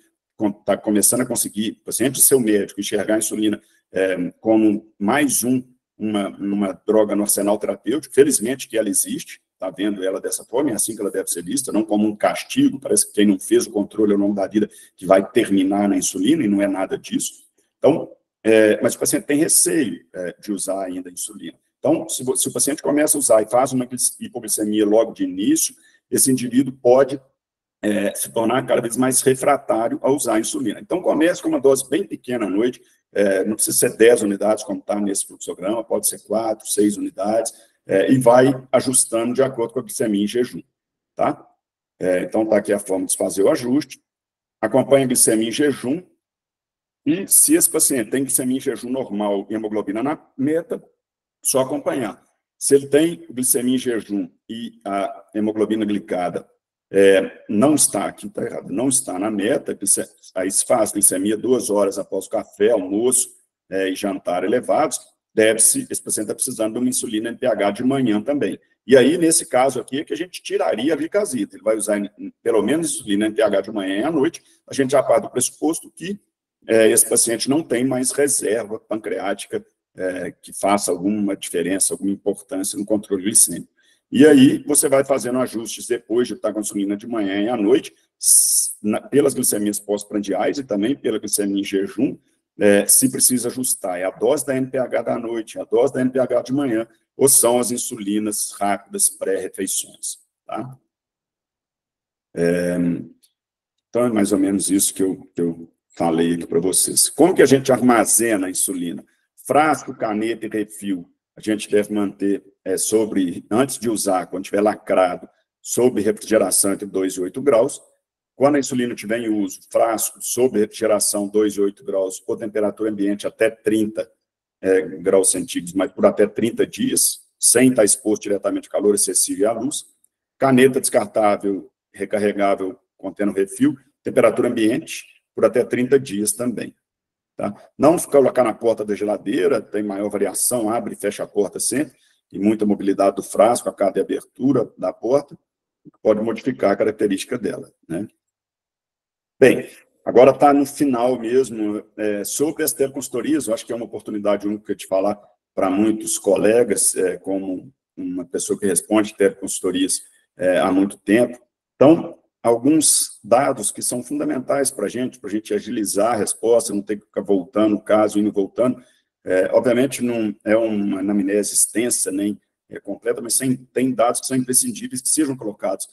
está começando a conseguir, o paciente e seu médico, enxergar a insulina como mais uma droga no arsenal terapêutico, felizmente que ela existe, está vendo ela dessa forma, é assim que ela deve ser vista, não como um castigo, parece que quem não fez o controle ao longo da vida que vai terminar na insulina, e não é nada disso. Então, mas o paciente tem receio de usar ainda a insulina. Então, se o paciente começa a usar e faz uma hipoglicemia logo de início, esse indivíduo pode se tornar cada vez mais refratário a usar a insulina. Então, comece com uma dose bem pequena à noite, não precisa ser 10 unidades, como está nesse fluxograma, pode ser 4, 6 unidades, e vai ajustando de acordo com a glicemia em jejum, tá? Então, está aqui a forma de fazer o ajuste. Acompanha a glicemia em jejum, e se esse paciente tem glicemia em jejum normal e hemoglobina na meta, só acompanhar. Se ele tem glicemia em jejum e a hemoglobina glicada não está, aqui está errado, não está na meta, aí se faz glicemia 2 horas após o café, almoço e jantar elevados, esse paciente está precisando de uma insulina NPH de manhã também. E aí, nesse caso aqui, é que a gente tiraria a glicazida. Ele vai usar pelo menos insulina NPH de manhã e à noite, a gente já parte do pressuposto que esse paciente não tem mais reserva pancreática que faça alguma diferença, alguma importância no controle glicêmico. E aí, você vai fazendo ajustes depois de estar com a insulina de manhã e à noite, pelas glicemias pós-prandiais e também pela glicemia em jejum, se precisa ajustar. É a dose da NPH da noite, a dose da NPH de manhã, ou são as insulinas rápidas pré-refeições. Tá? Então, é mais ou menos isso que eu falei aqui para vocês. Como que a gente armazena a insulina? Frasco, caneta e refil. A gente deve manter antes de usar, quando estiver lacrado, sob refrigeração entre 2 e 8 graus. Quando a insulina estiver em uso, frasco sob refrigeração 2 e 8 graus, ou temperatura ambiente até 30 graus centígrados, mas por até 30 dias, sem estar exposto diretamente ao calor excessivo e à luz. Caneta descartável, recarregável, contendo refil, temperatura ambiente, por até 30 dias também. Tá? Não colocar na porta da geladeira, tem maior variação, abre e fecha a porta sempre, e muita mobilidade do frasco a cada abertura da porta, pode modificar a característica dela. Né? Bem, agora está no final mesmo, sobre as teleconsultorias, eu acho que é uma oportunidade única de falar para muitos colegas, como uma pessoa que responde teleconsultorias há muito tempo. Então, alguns dados que são fundamentais para a gente agilizar a resposta, não ter que ficar voltando o caso, indo e voltando. Obviamente, não é uma anamnese extensa, nem completa, mas tem dados que são imprescindíveis que sejam colocados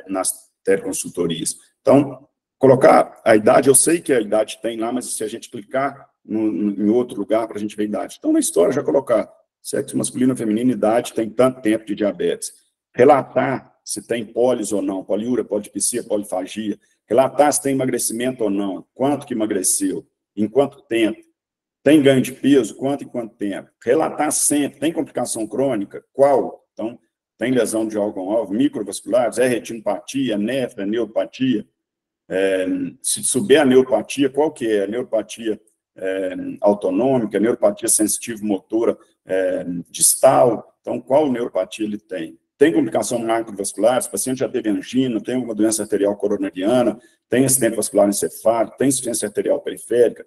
nas teleconsultorias. Então, colocar a idade, eu sei que a idade tem lá, mas se a gente clicar em outro lugar para a gente ver a idade. Então, na história, já colocar sexo masculino, feminino, idade, tem tanto tempo de diabetes. Relatar se tem pólis ou não, poliúria, polidipsia, polifagia, relatar se tem emagrecimento ou não, quanto que emagreceu, em quanto tempo, tem ganho de peso, quanto em quanto tempo, relatar sempre, tem complicação crônica, qual? Então, tem lesão de órgão-alvo, microvasculares, retinopatia, nefra, neuropatia, se souber a neuropatia, qual que é? A neuropatia autonômica, neuropatia sensitiva-motora distal, então, qual neuropatia ele tem? Tem complicação macrovascular, esse paciente já teve angina, tem alguma doença arterial coronariana, tem acidente vascular encefálico, tem insuficiência arterial periférica.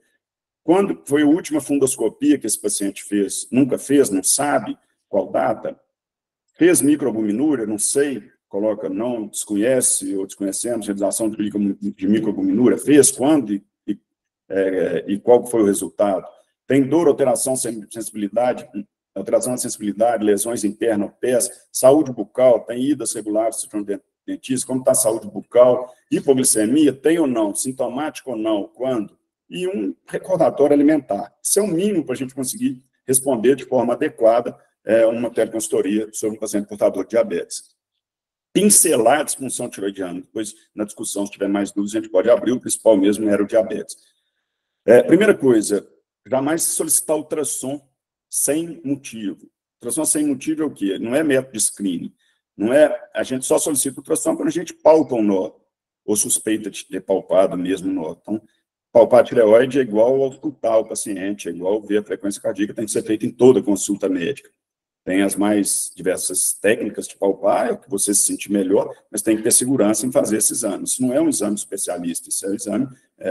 Quando foi a última fundoscopia que esse paciente fez? Nunca fez, não sabe qual data? Fez microalbuminúria, não sei, coloca não, desconhece ou desconhecemos, realização de microalbuminúria, fez, quando e qual foi o resultado? Tem dor, alteração, sensibilidade, alteração da sensibilidade, lesões internas, pés, saúde bucal, tem idas regulares de um dentista, como está a saúde bucal, hipoglicemia, tem ou não, sintomático ou não, quando? E um recordatório alimentar. Isso é o mínimo para a gente conseguir responder de forma adequada uma teleconsultoria sobre um paciente portador de diabetes. Pincelar a disfunção tiroidiana. Depois, na discussão, se tiver mais dúvidas, a gente pode abrir, o principal mesmo era o diabetes. Primeira coisa, jamais solicitar ultrassom sem motivo. Ultrassom sem motivo é o quê? Não é método de screening. Não é, a gente só solicita ultrassom quando a gente palpa um nó, ou suspeita de ter palpado mesmo nó. Então, palpar a tireoide é igual ao escutar o paciente, é igual ver a frequência cardíaca, tem que ser feito em toda consulta médica. Tem as mais diversas técnicas de palpar, é o que você se sentir melhor, mas tem que ter segurança em fazer esse exame. Isso não é um exame especialista, isso é um exame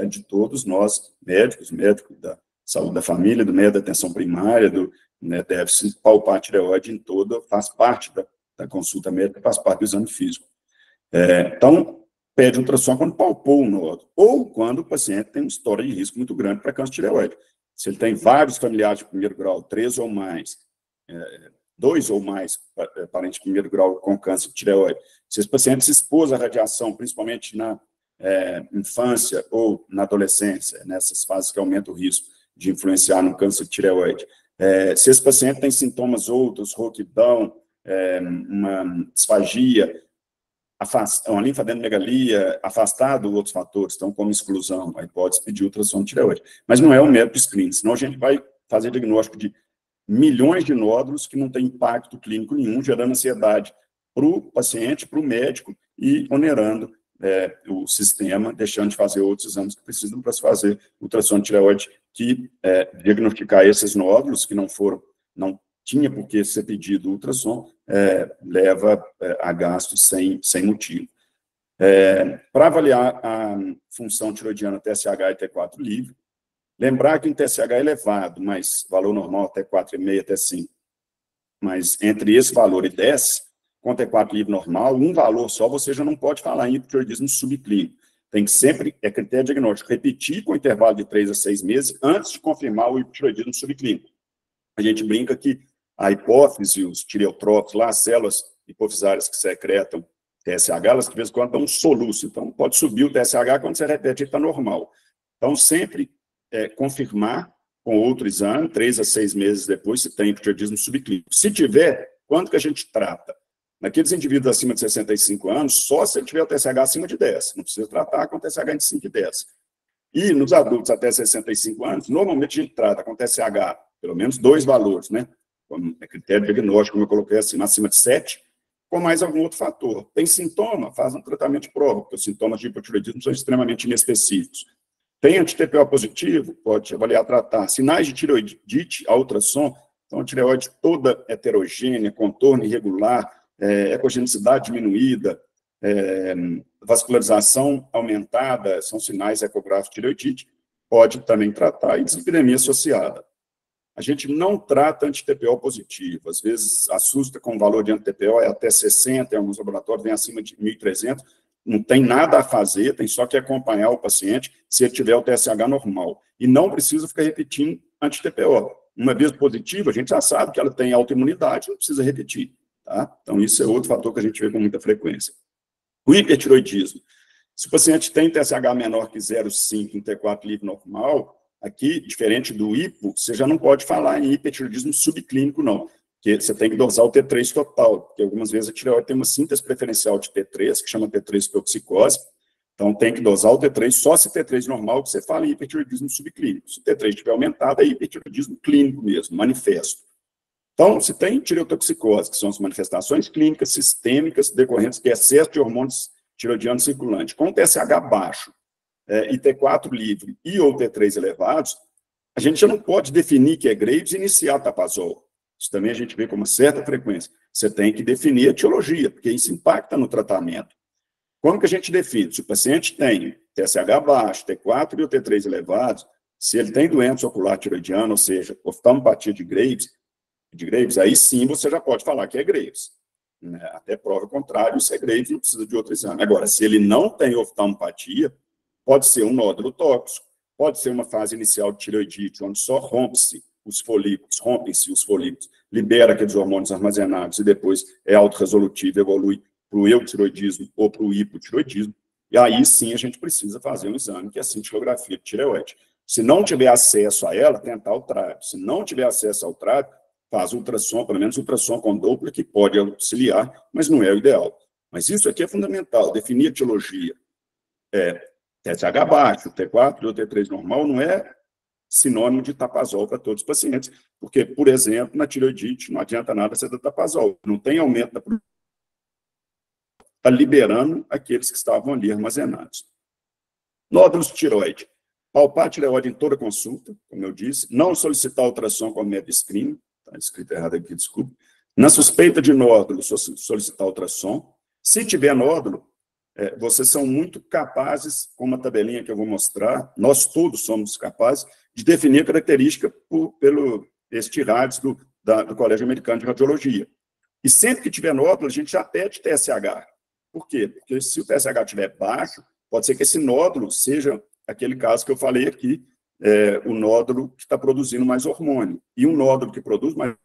de todos nós, médicos da saúde da família, do médico da atenção primária, deve-se palpar a tireoide em toda, faz parte da consulta médica, faz parte do exame físico. Então, pede ultrassom quando palpou o nódulo, ou quando o paciente tem uma história de risco muito grande para câncer de tireoide. Se ele tem vários familiares de primeiro grau, 3 ou mais, 2 ou mais parentes de primeiro grau com câncer de tireoide, se esse paciente se expôs à radiação, principalmente na infância ou na adolescência, nessas fases que aumentam o risco de influenciar no câncer de tireoide, se esse paciente tem sintomas outros, rouquidão, uma disfagia, uma linfadenomegalia, afastado outros fatores, então como exclusão, aí pode pedir ultrassom de tireoide. Mas não é um método de screening, senão a gente vai fazer diagnóstico de milhões de nódulos que não tem impacto clínico nenhum, gerando ansiedade para o paciente, para o médico, e onerando o sistema, deixando de fazer outros exames que precisam para se fazer ultrassom de tireoide, que diagnosticar esses nódulos que não tinha por que ser pedido ultrassom, leva a gastos sem motivo. Para avaliar a função tiroidiana TSH e T4 livre, lembrar que um TSH é elevado, mas valor normal até 4,5, até 5. Mas entre esse valor e 10, com T4 livre normal, um valor só, você já não pode falar em hipotireoidismo subclínico. tem que sempre, é critério diagnóstico, repetir com intervalo de 3 a 6 meses antes de confirmar o hipotireoidismo subclínico. A gente brinca que a hipófise, os tireotrópicos, lá, as células hipofisárias que secretam TSH, elas de vez em quando dão um soluço. Então, pode subir o TSH, quando você repete, ele está normal. Então, sempre confirmar com outro exame, 3 a 6 meses depois, se tem hipotireoidismo subclínico. Se tiver, quanto que a gente trata? Naqueles indivíduos acima de 65 anos, só se ele tiver o TSH acima de 10. Não precisa tratar com TSH entre 5 e 10. E nos adultos até 65 anos, normalmente a gente trata com TSH, pelo menos 2 valores, né? Como é critério diagnóstico, como eu coloquei assim, acima de 7, com mais algum outro fator. Tem sintoma, faz um tratamento de prova, porque os sintomas de hipotireoidismo são extremamente inespecíficos. Tem anti-TPO positivo, pode avaliar, tratar. Sinais de tireoidite, a ultrassom, então a tireoide toda heterogênea, contorno irregular, ecogenicidade diminuída, vascularização aumentada, são sinais ecográficos de tireoidite, pode também tratar, e dislipidemia associada. A gente não trata anti-TPO positivo, às vezes assusta com o valor de anti-TPO, é até 60, em alguns laboratórios vem acima de 1.300, não tem nada a fazer, tem só que acompanhar o paciente se ele tiver o TSH normal. E não precisa ficar repetindo anti-TPO. Uma vez positiva, a gente já sabe que ela tem autoimunidade, não precisa repetir. Tá? Então, isso é outro fator que a gente vê com muita frequência. O hipertiroidismo. Se o paciente tem TSH menor que 0,5 em T4 livre normal, aqui, diferente do hipo, você já não pode falar em hipertiroidismo subclínico, não. Porque você tem que dosar o T3 total, porque algumas vezes a tireoide tem uma síntese preferencial de T3, que chama T3 toxicose, então tem que dosar o T3, só se T3 normal que você fala em hipertiroidismo subclínico. Se o T3 estiver aumentado, é hipertiroidismo clínico mesmo, manifesto. Então, se tem tireotoxicose, que são as manifestações clínicas sistêmicas decorrentes de excesso de hormônios tiroidianos circulantes, com TSH baixo, e T4 livre e ou T3 elevados, a gente já não pode definir que é Graves e iniciar tapazol. Isso também a gente vê com uma certa frequência. Você tem que definir a etiologia, porque isso impacta no tratamento. Como que a gente define? Se o paciente tem TSH baixo, T4 e o T3 elevados, se ele tem doença ocular tiroidiana, ou seja, oftalmopatia de Graves, aí sim você já pode falar que é Graves. Né? Até prova contrária, se é Graves, não precisa de outro exame. Agora, se ele não tem oftalmopatia, pode ser um nódulo tóxico, pode ser uma fase inicial de tireoidite, onde só rompem-se os folículos, libera aqueles hormônios armazenados e depois é autorresolutivo, evolui para o eutiroidismo ou para o hipotiroidismo. E aí sim a gente precisa fazer um exame, que é a cintilografia de tireoide. Se não tiver acesso a ela, tentar o TRAB. Se não tiver acesso ao TRAB, faz ultrassom, pelo menos ultrassom com Doppler, que pode auxiliar, mas não é o ideal. Mas isso aqui é fundamental, definir a etiologia. TSH baixo, T4 ou T3 normal não é sinônimo de tapazol para todos os pacientes, porque, por exemplo, na tireoidite não adianta nada você dar tapazol, não tem aumento da produção, está liberando aqueles que estavam ali armazenados. Nódulos de tireoide. Palpar a tireoide em toda consulta, como eu disse, não solicitar ultrassom com método screening, está escrito errado aqui, desculpa. Na suspeita de nódulo, solicitar ultrassom. Se tiver nódulo, vocês são muito capazes, com uma tabelinha que eu vou mostrar, nós todos somos capazes de definir a característica pelo TRADS do Colégio Americano de Radiologia. E sempre que tiver nódulo, a gente já pede TSH. Por quê? Porque se o TSH estiver baixo, pode ser que esse nódulo seja aquele caso que eu falei aqui, o nódulo que está produzindo mais hormônio. E um nódulo que produz mais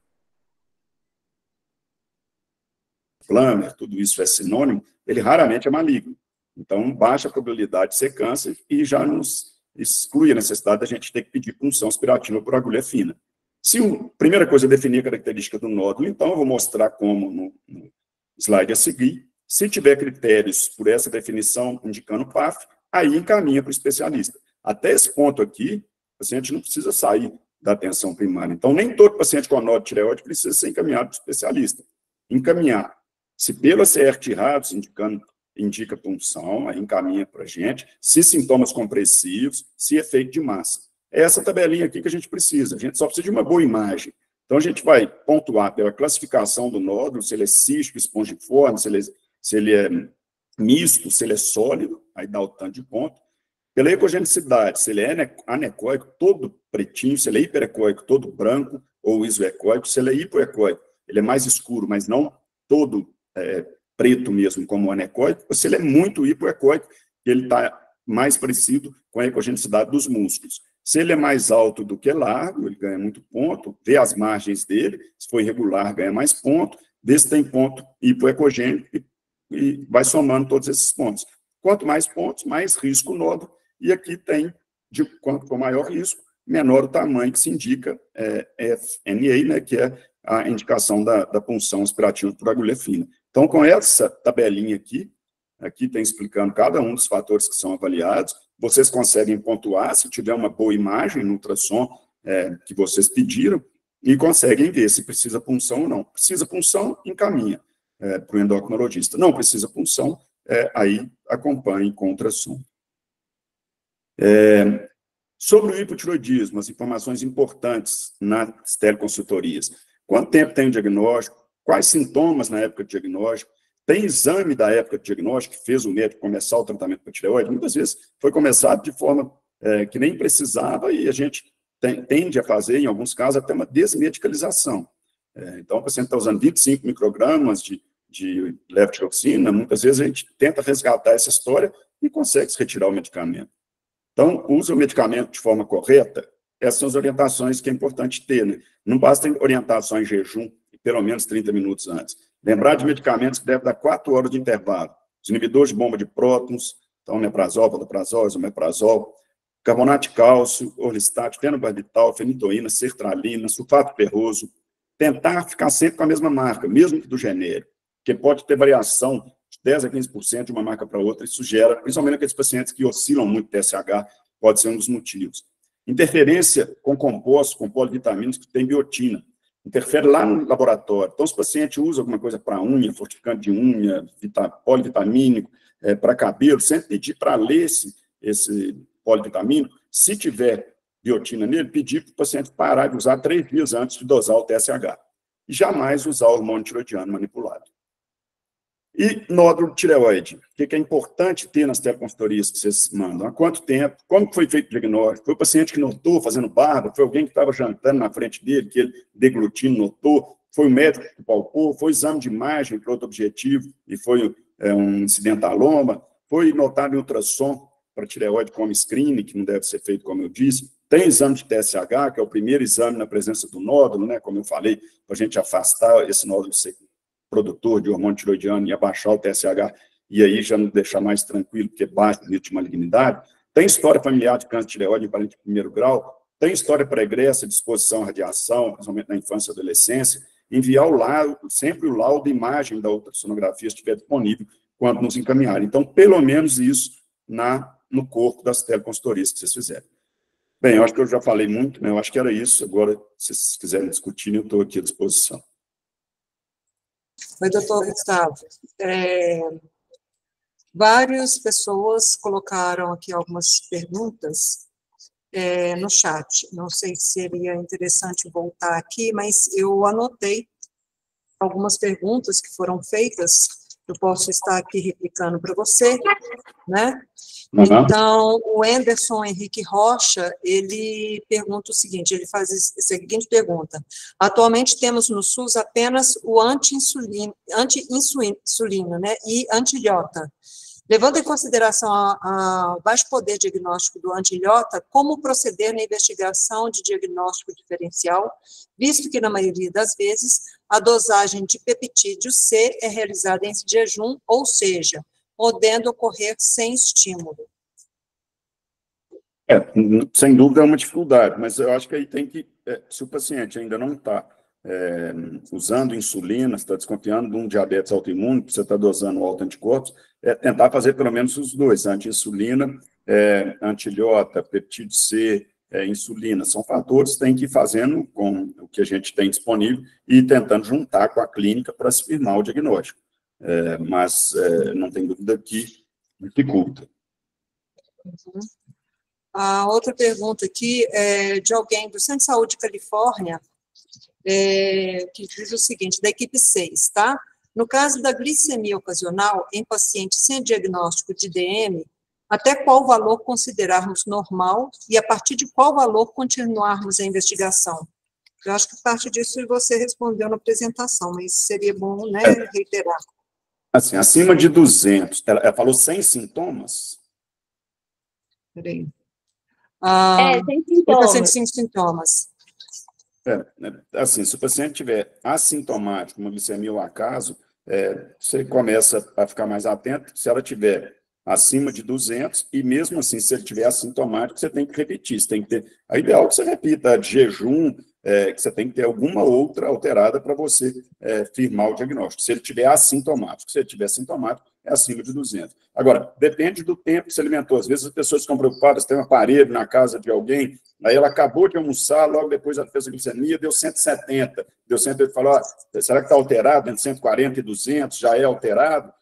inflamatório, tudo isso é sinônimo, ele raramente é maligno. Então, baixa a probabilidade de ser câncer e já nos exclui a necessidade da gente ter que pedir punção aspirativa por agulha fina. Se a primeira coisa é definir a característica do nódulo, então eu vou mostrar como no slide a seguir. Se tiver critérios por essa definição indicando PAF, aí encaminha para o especialista. Até esse ponto aqui, o paciente não precisa sair da atenção primária. Então, nem todo paciente com nódulo de tireoide precisa ser encaminhado para o especialista. Encaminhar. Se pelo ACR-TRADS indica punção, aí encaminha para a gente. Se sintomas compressivos, se efeito de massa. É essa tabelinha aqui que a gente precisa. A gente só precisa de uma boa imagem. Então, a gente vai pontuar pela classificação do nódulo, se ele é cístico, espongiforme, se ele é misto, se ele é sólido, aí dá o tanto de ponto. Pela ecogenicidade, se ele é anecoico, todo pretinho, se ele é hiperecóico, todo branco, ou isoecóico, se ele é hipoecóico, ele é mais escuro, mas não todo preto mesmo, como o anecoico, ou se ele é muito hipoecóico, ele está mais parecido com a ecogenicidade dos músculos. Se ele é mais alto do que largo, ele ganha muito ponto, vê as margens dele, se for irregular, ganha mais ponto, desse tem ponto hipoecogênico e vai somando todos esses pontos. Quanto mais pontos, mais risco o nódulo, e aqui tem, quanto for maior risco, menor o tamanho que se indica FNA, né, que é a indicação da punção aspirativa por agulha fina. Então, com essa tabelinha aqui tem explicando cada um dos fatores que são avaliados, vocês conseguem pontuar se tiver uma boa imagem no ultrassom que vocês pediram, e conseguem ver se precisa punção ou não. Precisa punção, encaminha para o endocrinologista. Não precisa punção, aí acompanhe com ultrassom. Sobre o hipotiroidismo, as informações importantes nas teleconsultorias. Quanto tempo tem o diagnóstico? Quais sintomas na época do diagnóstico? Tem exame da época do diagnóstico que fez o médico começar o tratamento para tireoide? Muitas vezes foi começado de forma que nem precisava e a gente tende a fazer, em alguns casos, até uma desmedicalização. Então, o paciente está usando 25 microgramas de levotiroxina, muitas vezes a gente tenta resgatar essa história e consegue retirar o medicamento. Então, usa o medicamento de forma correta, essas são as orientações que é importante ter, né? Não basta orientar só em jejum, pelo menos 30 minutos antes. Lembrar de medicamentos que devem dar 4 horas de intervalo. Os inibidores de bomba de prótons, então, omeprazol, pantoprazol, esomeprazol, carbonato de cálcio, orlistat, fenobarbital, fenitoína, sertralina, sulfato ferroso. Tentar ficar sempre com a mesma marca, mesmo que do genérico, porque pode ter variação de 10% a 15% de uma marca para outra, isso gera, principalmente aqueles pacientes que oscilam muito TSH, pode ser um dos motivos. Interferência com compostos, com polivitamínicos que tem biotina, interfere lá no laboratório. Então, se o paciente usa alguma coisa para unha, fortificante de unha, polivitamínico, para cabelo, sempre pedir para ler esse polivitamínico. Se tiver biotina nele, pedir para o paciente parar de usar 3 dias antes de dosar o TSH. E jamais usar o hormônio tiroidiano manipulado. E nódulo de tireoide, o que é importante ter nas teleconsultorias que vocês mandam? Há quanto tempo? Como foi feito o diagnóstico? Foi o paciente que notou fazendo barba? Foi alguém que estava jantando na frente dele, que ele deglutindo, notou? Foi o médico que palpou? Foi exame de imagem para outro objetivo e foi um incidentaloma? Foi notado em ultrassom para tireoide como screening, que não deve ser feito, como eu disse? Tem exame de TSH, que é o primeiro exame na presença do nódulo, né? Como eu falei, para a gente afastar esse nódulo produtor de hormônio tiroidiano e abaixar o TSH, e aí já nos deixar mais tranquilo, porque baixa o risco de malignidade. Tem história familiar de câncer de tireoide em parente de primeiro grau, tem história pregressa de exposição à radiação, principalmente na infância e adolescência, enviar o laudo, sempre o laudo de imagem da ultrassonografia, se estiver disponível, quando nos encaminharem. Então, pelo menos isso no corpo das teleconsultorias que vocês fizerem. Bem, eu acho que eu já falei muito, né? Eu acho que era isso. Agora, se vocês quiserem discutir, eu estou aqui à disposição. Oi, doutor Gustavo. Várias pessoas colocaram aqui algumas perguntas no chat. Não sei se seria interessante voltar aqui, mas eu anotei algumas perguntas que foram feitas. Eu posso estar aqui replicando para você, né? Uhum. Então, o Anderson Henrique Rocha, ele pergunta o seguinte, ele faz a seguinte pergunta: atualmente temos no SUS apenas o anti-insulina, né, e antilhota. Levando em consideração a baixo poder diagnóstico do antilhota, como proceder na investigação de diagnóstico diferencial, visto que, na maioria das vezes, a dosagem de peptídeo C é realizada em jejum, ou seja, podendo ocorrer sem estímulo? Sem dúvida é uma dificuldade, mas eu acho que aí tem que, se o paciente ainda não está usando insulina, está desconfiando de um diabetes autoimune, que você está dosando autoanticorpos, tentar fazer pelo menos os dois, anti-insulina, antilhota, peptídeo C, insulina, são fatores que tem que ir fazendo com o que a gente tem disponível e tentando juntar com a clínica para se firmar o diagnóstico. Mas não tem dúvida que dificulta. Uhum. A outra pergunta aqui é de alguém do Centro de Saúde de Califórnia, que diz o seguinte, da equipe 6, tá? No caso da glicemia ocasional, em paciente sem diagnóstico de DM, até qual valor considerarmos normal e a partir de qual valor continuarmos a investigação? Eu acho que parte disso você respondeu na apresentação, mas seria bom, né, reiterar. Assim, acima de 200, ela falou sem sintomas? Peraí. Sem O paciente sintomas. sem sintomas. Assim, se o paciente tiver assintomático, uma glicemia ao acaso, você começa a ficar mais atento. Se ela tiver acima de 200, e mesmo assim, se ele tiver assintomático, você tem que repetir. Você tem que ter. A ideal é que você repita de jejum, que você tem que ter alguma outra alterada para você firmar o diagnóstico. Se ele tiver assintomático, se ele tiver sintomático, é acima de 200. Agora, depende do tempo que se alimentou. Às vezes as pessoas ficam preocupadas, tem um aparelho na casa de alguém, aí ela acabou de almoçar, logo depois ela fez a glicemia, deu 170, deu 180, falou, será que está alterado entre 140 e 200? Já é alterado?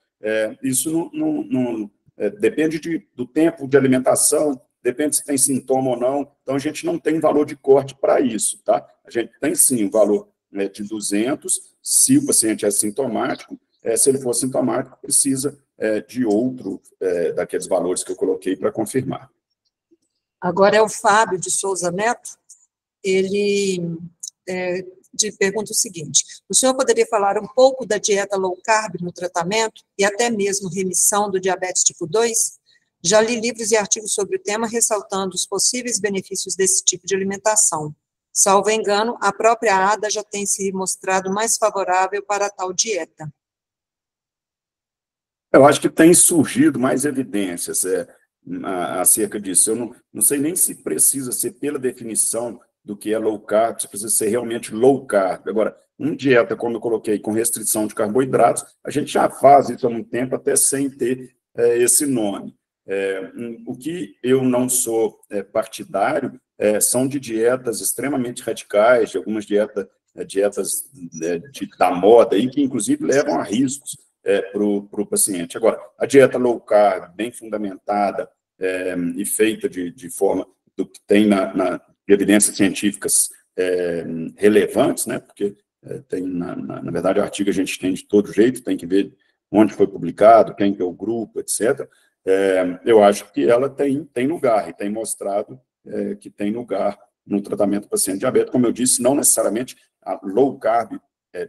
Isso não depende do tempo de alimentação, depende se tem sintoma ou não. Então, a gente não tem valor de corte para isso, tá? A gente tem, sim, o valor de 200, se o paciente é sintomático. Se ele for sintomático, precisa de outro daqueles valores que eu coloquei para confirmar. Agora é o Fábio de Souza Neto. Ele pergunta o seguinte: o senhor poderia falar um pouco da dieta low carb no tratamento e até mesmo remissão do diabetes tipo 2? Já li livros e artigos sobre o tema, ressaltando os possíveis benefícios desse tipo de alimentação. Salvo engano, a própria ADA já tem se mostrado mais favorável para tal dieta. Eu acho que tem surgido mais evidências acerca disso. Eu não sei nem se precisa ser pela definição do que é low carb, se precisa ser realmente low carb. Agora, uma dieta, como eu coloquei, com restrição de carboidratos, a gente já faz isso há muito tempo, até sem ter esse nome. O que eu não sou partidário são de dietas extremamente radicais, de algumas dietas da moda, aí, que inclusive levam a riscos para o paciente. Agora, a dieta low carb, bem fundamentada e feita de forma do que tem na evidências científicas relevantes, né? Porque tem, na verdade, o artigo a gente tem de todo jeito, tem que ver onde foi publicado, quem que é o grupo, etc. Eu acho que ela tem lugar, e tem mostrado que tem lugar no tratamento do paciente diabético. Como eu disse, não necessariamente a low carb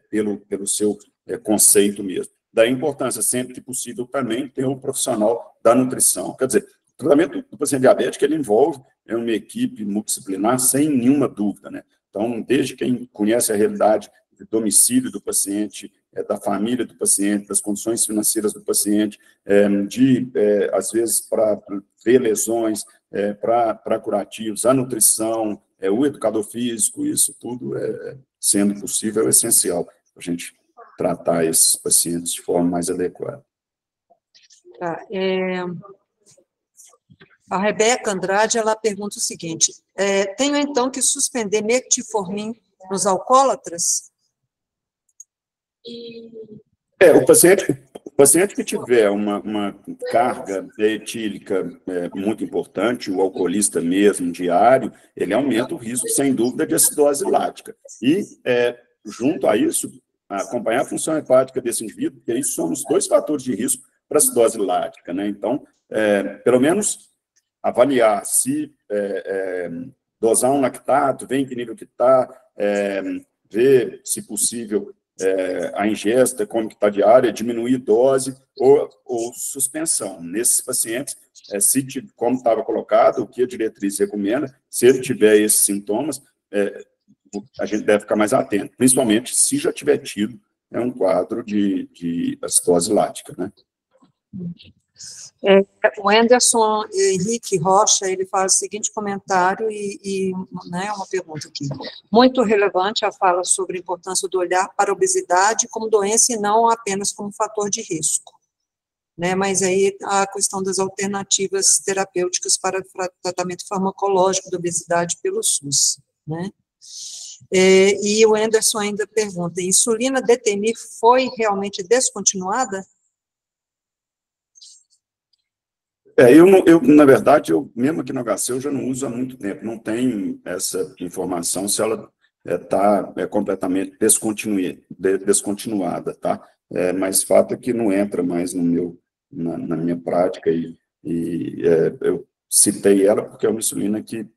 pelo seu conceito mesmo. Da importância, sempre que possível, também ter um profissional da nutrição. Quer dizer, o tratamento do paciente diabético, ele envolve uma equipe multidisciplinar, sem nenhuma dúvida, né? Então, desde quem conhece a realidade do domicílio do paciente, da família do paciente, das condições financeiras do paciente, às vezes, para ver lesões, para curativos, a nutrição, o educador físico, isso tudo, sendo possível, é essencial para a gente tratar esses pacientes de forma mais adequada. Tá, a Rebeca Andrade, ela pergunta o seguinte: tenho então que suspender metformin nos alcoólatras? O paciente que tiver uma carga etílica muito importante, o alcoolista mesmo, diário, ele aumenta o risco, sem dúvida, de acidose lática. E, junto a isso, acompanhar a função hepática desse indivíduo, porque isso são os dois fatores de risco para acidose lática, né? Então, pelo menos avaliar se dosar um lactato, ver em que nível que está, ver, se possível, a ingesta, como que está diária, diminuir dose ou suspensão. Nesses pacientes, como estava colocado, o que a diretriz recomenda, se ele tiver esses sintomas, a gente deve ficar mais atento, principalmente se já tiver tido um quadro de acidose lática, né? O Anderson Henrique Rocha, ele faz o seguinte comentário né, uma pergunta aqui. Muito relevante a fala sobre a importância do olhar para a obesidade como doença e não apenas como fator de risco. Né, mas aí a questão das alternativas terapêuticas para tratamento farmacológico da obesidade pelo SUS, né? E o Anderson ainda pergunta: insulina Detemir foi realmente descontinuada? Na verdade, mesmo aqui no HC, eu já não uso há muito tempo, não tenho essa informação se ela está completamente descontinuada, tá? Mas fato é que não entra mais na minha prática, eu citei ela porque é uma insulina que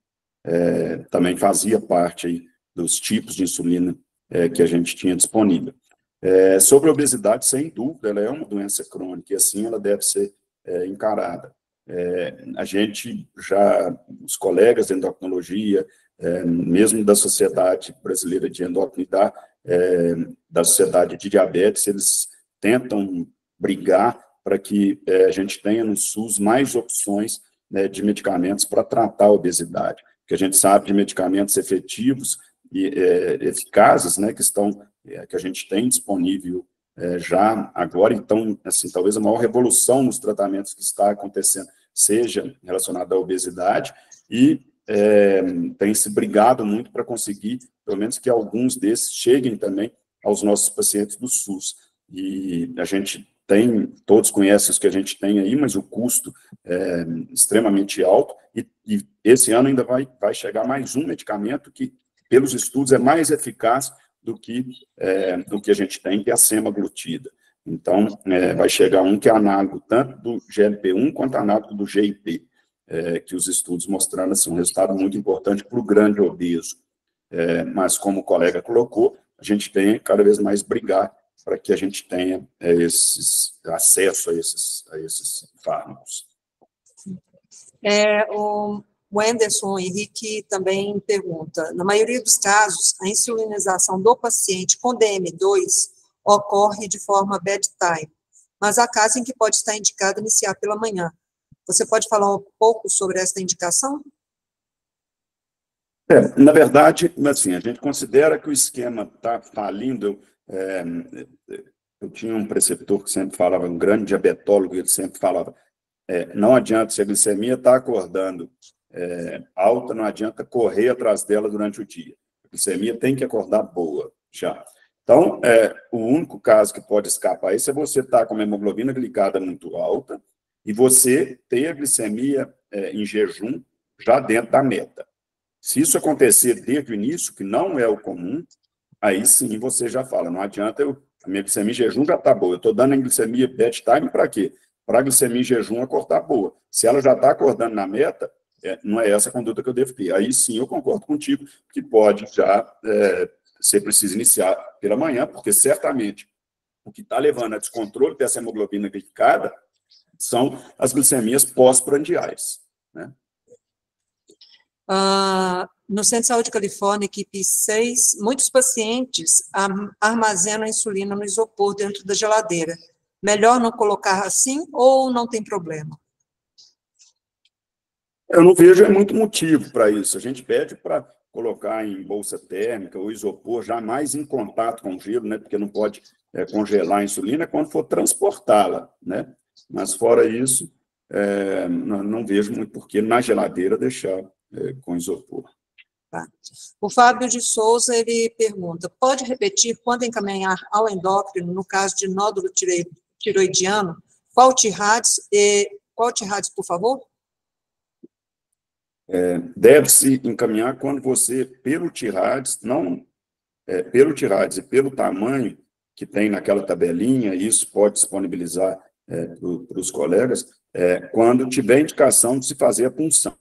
também fazia parte aí dos tipos de insulina que a gente tinha disponível. Sobre a obesidade, sem dúvida, ela é uma doença crônica, e assim ela deve ser encarada. A gente já, os colegas de endocrinologia, mesmo da Sociedade Brasileira de Endocrinidade, da Sociedade de Diabetes, eles tentam brigar para que a gente tenha no SUS mais opções, né, de medicamentos para tratar a obesidade, porque a gente sabe de medicamentos efetivos e eficazes, né, que a gente tem disponível já agora. Então, assim, talvez a maior revolução nos tratamentos que está acontecendo seja relacionada à obesidade, e tem se brigado muito para conseguir, pelo menos, que alguns desses cheguem também aos nossos pacientes do SUS. E a gente tem, todos conhecem os que a gente tem aí, mas o custo é extremamente alto, e esse ano ainda vai chegar mais um medicamento que, pelos estudos, é mais eficaz do que a gente tem, que é a semaglutida. Então, vai chegar um que é análogo tanto do GLP-1 quanto análogo do GIP, que os estudos mostrando assim, um resultado muito importante para o grande obeso. Mas, como o colega colocou, a gente tem cada vez mais brigar para que a gente tenha acesso a esses fármacos. O Anderson Henrique também pergunta, na maioria dos casos, a insulinização do paciente com DM2 ocorre de forma bedtime, mas há casos em que pode estar indicado iniciar pela manhã. Você pode falar um pouco sobre essa indicação? Na verdade, assim, a gente considera que o esquema está falindo. Eu tinha um preceptor que sempre falava, um grande diabetólogo, ele sempre falava, não adianta, se a glicemia está acordando alta, não adianta correr atrás dela durante o dia. A glicemia tem que acordar boa, já. Então, o único caso que pode escapar isso é você estar com a hemoglobina glicada muito alta e você ter a glicemia em jejum já dentro da meta. Se isso acontecer desde o início, que não é o comum, aí sim você já fala, não adianta, a minha glicemia em jejum já está boa, eu estou dando a glicemia bedtime para quê? Para a glicemia em jejum acordar boa. Se ela já está acordando na meta, não é essa a conduta que eu devo ter. Aí sim eu concordo contigo, que pode já ser preciso iniciar pela manhã, porque certamente o que está levando a descontrole dessa hemoglobina glicada são as glicemias pós-prandiais, né? No Centro de Saúde Califórnia, equipe 6, muitos pacientes armazenam a insulina no isopor dentro da geladeira. Melhor não colocar assim ou não tem problema? Eu não vejo muito motivo para isso. A gente pede para colocar em bolsa térmica ou isopor, jamais em contato com o gelo, né? Porque não pode congelar a insulina quando for transportá-la, né? Mas fora isso, não vejo muito porquê na geladeira deixar com isopor. Tá. O Fábio de Souza, ele pergunta, pode repetir quando encaminhar ao endócrino, no caso de nódulo tiroidiano, qual TIRADS, por favor? Deve-se encaminhar quando você, pelo TIRADS, pelo TIRADS e pelo tamanho que tem naquela tabelinha, isso pode disponibilizar para os colegas, quando tiver indicação de se fazer a punção.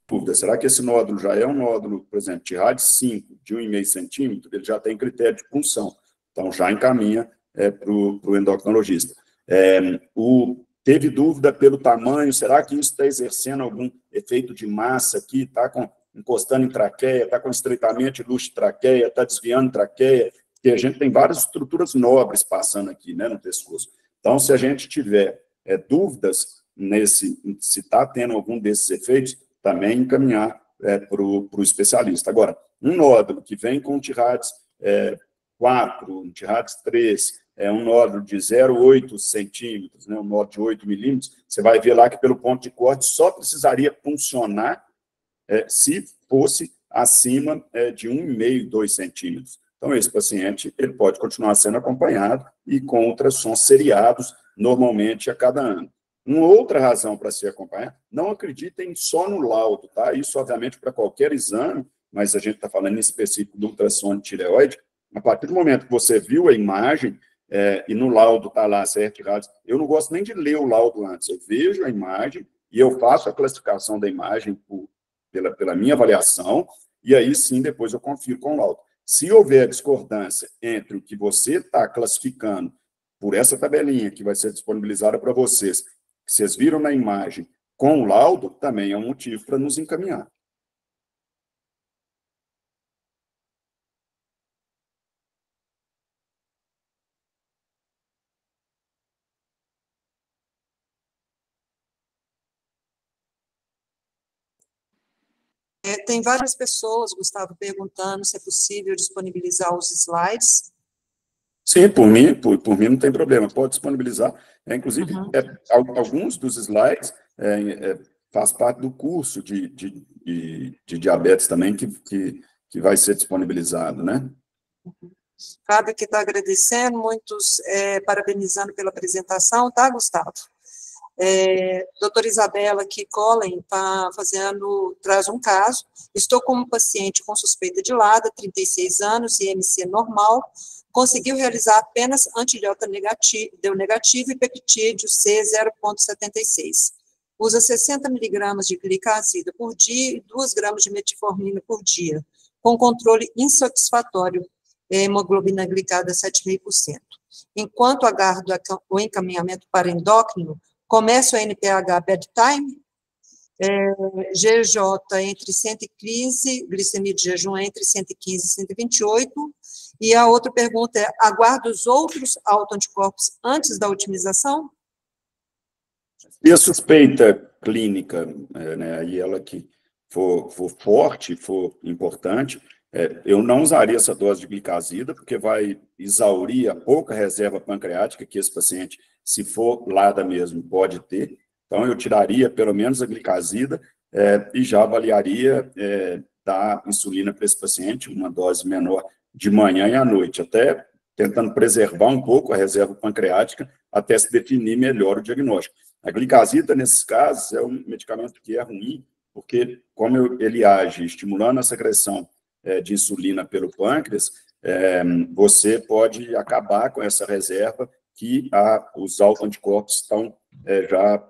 Dúvida, será que esse nódulo já é um nódulo, por exemplo, TIRADS 5, de 1,5 centímetro, ele já tem critério de punção, então já encaminha para o endocrinologista. Teve dúvida pelo tamanho, será que isso está exercendo algum efeito de massa aqui, está encostando em traqueia, está com estreitamento de luxo de traqueia, está desviando traqueia, porque a gente tem várias estruturas nobres passando aqui, né, no pescoço. Então, se a gente tiver dúvidas se está tendo algum desses efeitos, também encaminhar para o especialista. Agora, um nódulo que vem com TIRADS 4, um TIRADS 3, um nódulo de 0,8 centímetros, né, um nódulo de 8 milímetros, você vai ver lá que pelo ponto de corte só precisaria puncionar se fosse acima de 1,5, 2 centímetros. Então, esse paciente ele pode continuar sendo acompanhado e com ultrassons seriados, normalmente a cada ano. Uma outra razão para se acompanhar, não acreditem só no laudo, tá? Isso, obviamente, para qualquer exame, mas a gente está falando em específico do ultrassom de tireoide. A partir do momento que você viu a imagem e no laudo está lá certo, errado, eu não gosto nem de ler o laudo antes. Eu vejo a imagem e eu faço a classificação da imagem pela minha avaliação e aí sim, depois eu confiro com o laudo. Se houver discordância entre o que você está classificando por essa tabelinha que vai ser disponibilizada para vocês que vocês viram na imagem com o laudo, também é um motivo para nos encaminhar. Tem várias pessoas, Gustavo, perguntando se é possível disponibilizar os slides. Sim, por mim não tem problema, pode disponibilizar. Inclusive, alguns dos slides faz parte do curso de diabetes também, que vai ser disponibilizado, né? Fábio que está agradecendo, muitos parabenizando pela apresentação, tá, Gustavo? Doutora Isabela que Collen traz um caso. Estou como paciente com suspeita de LADA, 36 anos, IMC normal, conseguiu realizar apenas antidiota deu negativo e peptídeo C 0,76. Usa 60 miligramas de glicazida por dia e 2 gramas de metformina por dia, com controle insatisfatório, hemoglobina glicada 7,5%. Enquanto aguardo o encaminhamento para endócrino, começa o NPH bedtime, GJ entre 115, glicemia de jejum entre 115 e 128, e a outra pergunta é, aguardo os outros autoanticorpos antes da otimização? E a suspeita clínica, né, e ela que for forte, for importante, eu não usaria essa dose de glicazida, porque vai exaurir a pouca reserva pancreática que esse paciente, se for LADA mesmo, pode ter. Então, eu tiraria pelo menos a glicazida e já avaliaria dar insulina para esse paciente, uma dose menor de manhã e à noite, até tentando preservar um pouco a reserva pancreática até se definir melhor o diagnóstico. A glicazida, nesses casos, é um medicamento que é ruim, porque como ele age estimulando a secreção de insulina pelo pâncreas, você pode acabar com essa reserva que os autoanticorpos estão já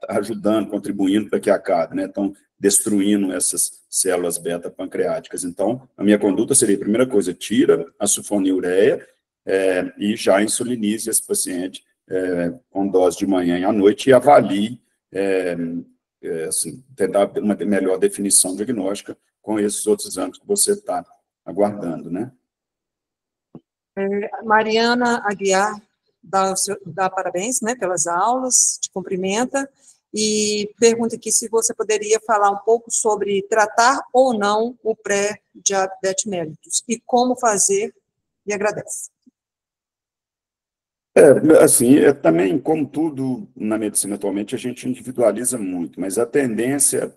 ajudando, contribuindo para que acabe, né? Estão destruindo essas células beta-pancreáticas. Então, a minha conduta seria, a primeira coisa, tira a sulfonilureia e já insulinize esse paciente com dose de manhã e à noite e avalie, assim, tentar uma melhor definição diagnóstica com esses outros exames que você está aguardando, né? Mariana Aguiar dá parabéns, né, pelas aulas, te cumprimenta, e pergunta aqui se você poderia falar um pouco sobre tratar ou não o pré-diabetes mellitus, e como fazer, e agradece. Assim, também, como tudo na medicina atualmente, a gente individualiza muito, mas a tendência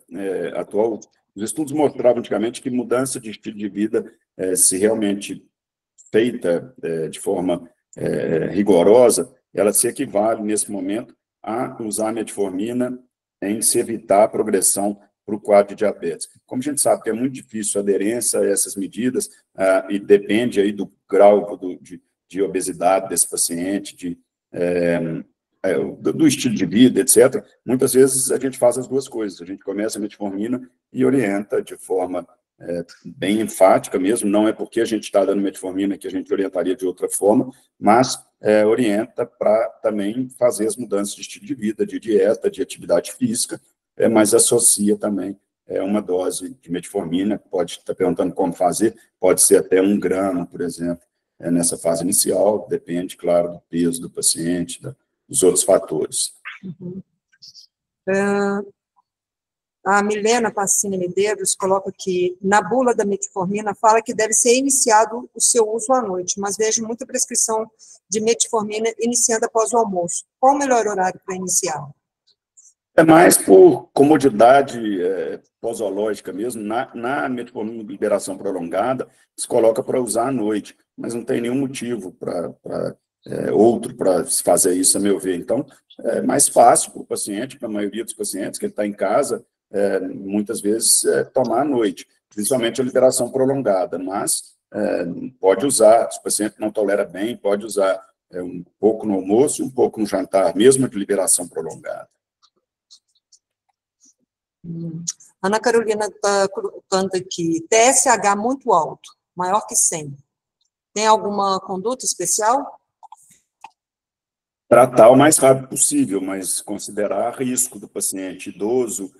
atual, os estudos mostravam antigamente que mudança de estilo de vida, se realmente feita de forma rigorosa, ela se equivale, nesse momento, a usar a metformina em se evitar a progressão para o quadro de diabetes. Como a gente sabe que é muito difícil a aderência a essas medidas, e depende aí do grau de obesidade desse paciente, do estilo de vida, etc., muitas vezes a gente faz as duas coisas. A gente começa a metformina e orienta de forma bem enfática mesmo, não é porque a gente está dando metformina que a gente orientaria de outra forma, mas orienta para também fazer as mudanças de estilo de vida, de dieta, de atividade física, mas associa também uma dose de metformina, pode estar perguntando como fazer, pode ser até 1 grama, por exemplo, nessa fase inicial, depende, claro, do peso do paciente, dos outros fatores. A Milena Passini Medeiros coloca que, na bula da metformina, fala que deve ser iniciado o seu uso à noite, mas vejo muita prescrição de metformina iniciando após o almoço. Qual o melhor horário para iniciar? É mais por comodidade posológica mesmo. Na metformina de liberação prolongada, se coloca para usar à noite, mas não tem nenhum motivo outro para se fazer isso, a meu ver. Então, é mais fácil para o paciente, para a maioria dos pacientes, que ele está em casa, muitas vezes tomar à noite, principalmente a liberação prolongada, mas pode usar, se o paciente não tolera bem, pode usar um pouco no almoço, um pouco no jantar, mesmo de liberação prolongada. Ana Carolina está colocando aqui, TSH muito alto, maior que 100. Tem alguma conduta especial? tratar o mais rápido possível, mas considerar risco do paciente idoso,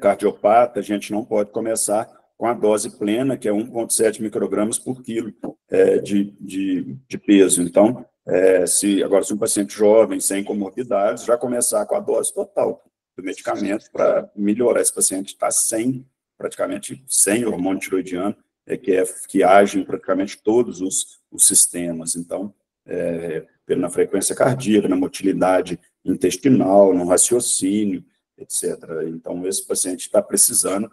cardiopata, a gente não pode começar com a dose plena, que é 1,7 microgramas por quilo de peso. Então, se um paciente jovem, sem comorbidades, já começar com a dose total do medicamento para melhorar. Esse paciente está praticamente sem hormônio tiroidiano, que age em praticamente todos os sistemas. Então, na frequência cardíaca, na motilidade intestinal, no raciocínio, etc. Então, esse paciente está precisando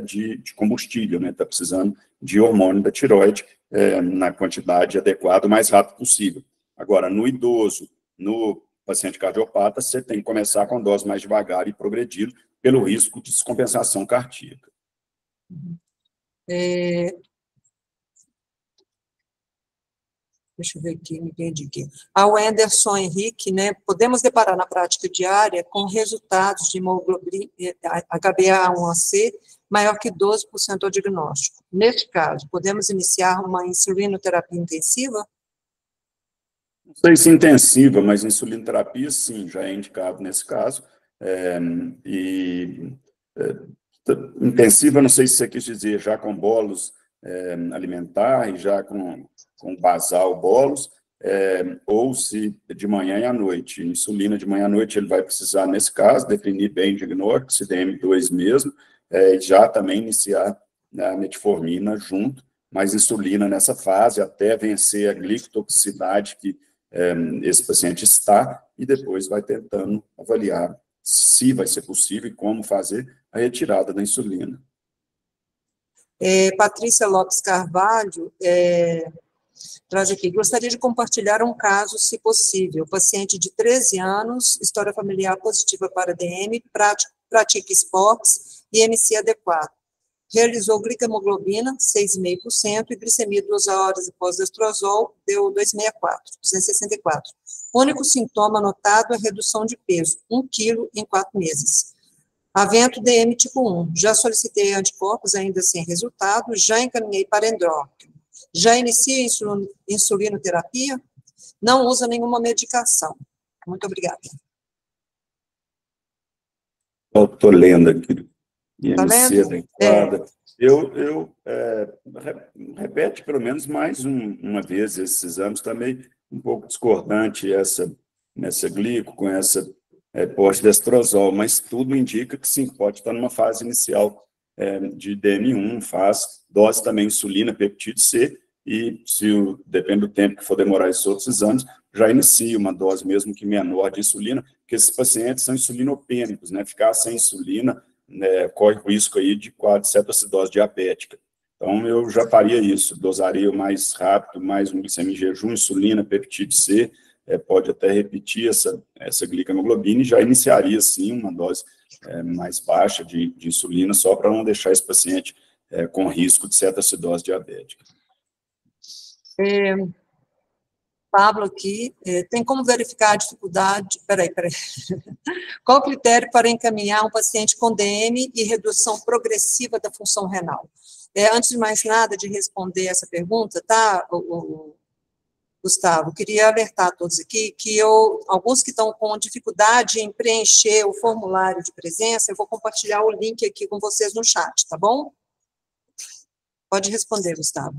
de combustível, né? Está precisando de hormônio da tireoide na quantidade adequada o mais rápido possível. Agora, no idoso, no paciente cardiopata, você tem que começar com dose mais devagar e progredir pelo risco de descompensação cardíaca. Deixa eu ver aqui, me perdi aqui. Ao Anderson Henrique, né, podemos deparar na prática diária com resultados de hemoglobina HbA1c maior que 12% ao diagnóstico. Neste caso, podemos iniciar uma insulinoterapia intensiva? Não sei se intensiva, mas insulinoterapia, sim, já é indicado nesse caso. Intensiva, não sei se você quis dizer já com bolos alimentar e já com basal bolos, ou se de manhã e à noite. Insulina de manhã à noite ele vai precisar, nesse caso, definir bem o diagnóstico, se DM2 mesmo, e já também iniciar a metformina junto, mas insulina nessa fase, até vencer a glicotoxicidade que esse paciente está, e depois vai tentando avaliar se vai ser possível e como fazer a retirada da insulina. Patrícia Lopes Carvalho traz aqui, gostaria de compartilhar um caso, se possível. Paciente de 13 anos, história familiar positiva para DM, pratica esportes e MC adequado. Realizou glicemoglobina, 6,5%, e glicemia 2 horas após destrozol, deu 264. O único sintoma notado é redução de peso, 1 kg em 4 meses. Havendo DM tipo 1, já solicitei anticorpos, ainda sem resultado, já encaminhei para endócrino. Já inicia insulinoterapia? Não usa nenhuma medicação. Muito obrigada. Estou lendo aqui. Tá lendo? Adequada. Repete pelo menos mais uma vez esses exames, também um pouco discordante nessa glico, com essa pós-destrozol, mas tudo indica que sim, pode estar numa fase inicial de DM1, faz dose também insulina, peptídeo C, e depende do tempo que for demorar esses outros exames, já inicia uma dose mesmo que menor de insulina, porque esses pacientes são insulinopênicos, né? Ficar sem insulina corre o risco aí de cetoacidose diabética. Então, eu já faria isso, dosaria o mais rápido, mais um glicemia em jejum, insulina, peptídeo C, pode até repetir essa glicemoglobina e já iniciaria, sim, uma dose mais baixa de insulina, só para não deixar esse paciente com risco de cetoacidose diabética. Pablo aqui, tem como verificar a dificuldade... Peraí. Qual o critério para encaminhar um paciente com DM e redução progressiva da função renal? Antes de mais nada, de responder essa pergunta, tá, Gustavo, queria alertar a todos aqui que alguns que estão com dificuldade em preencher o formulário de presença, eu vou compartilhar o link aqui com vocês no chat, tá bom? Pode responder, Gustavo.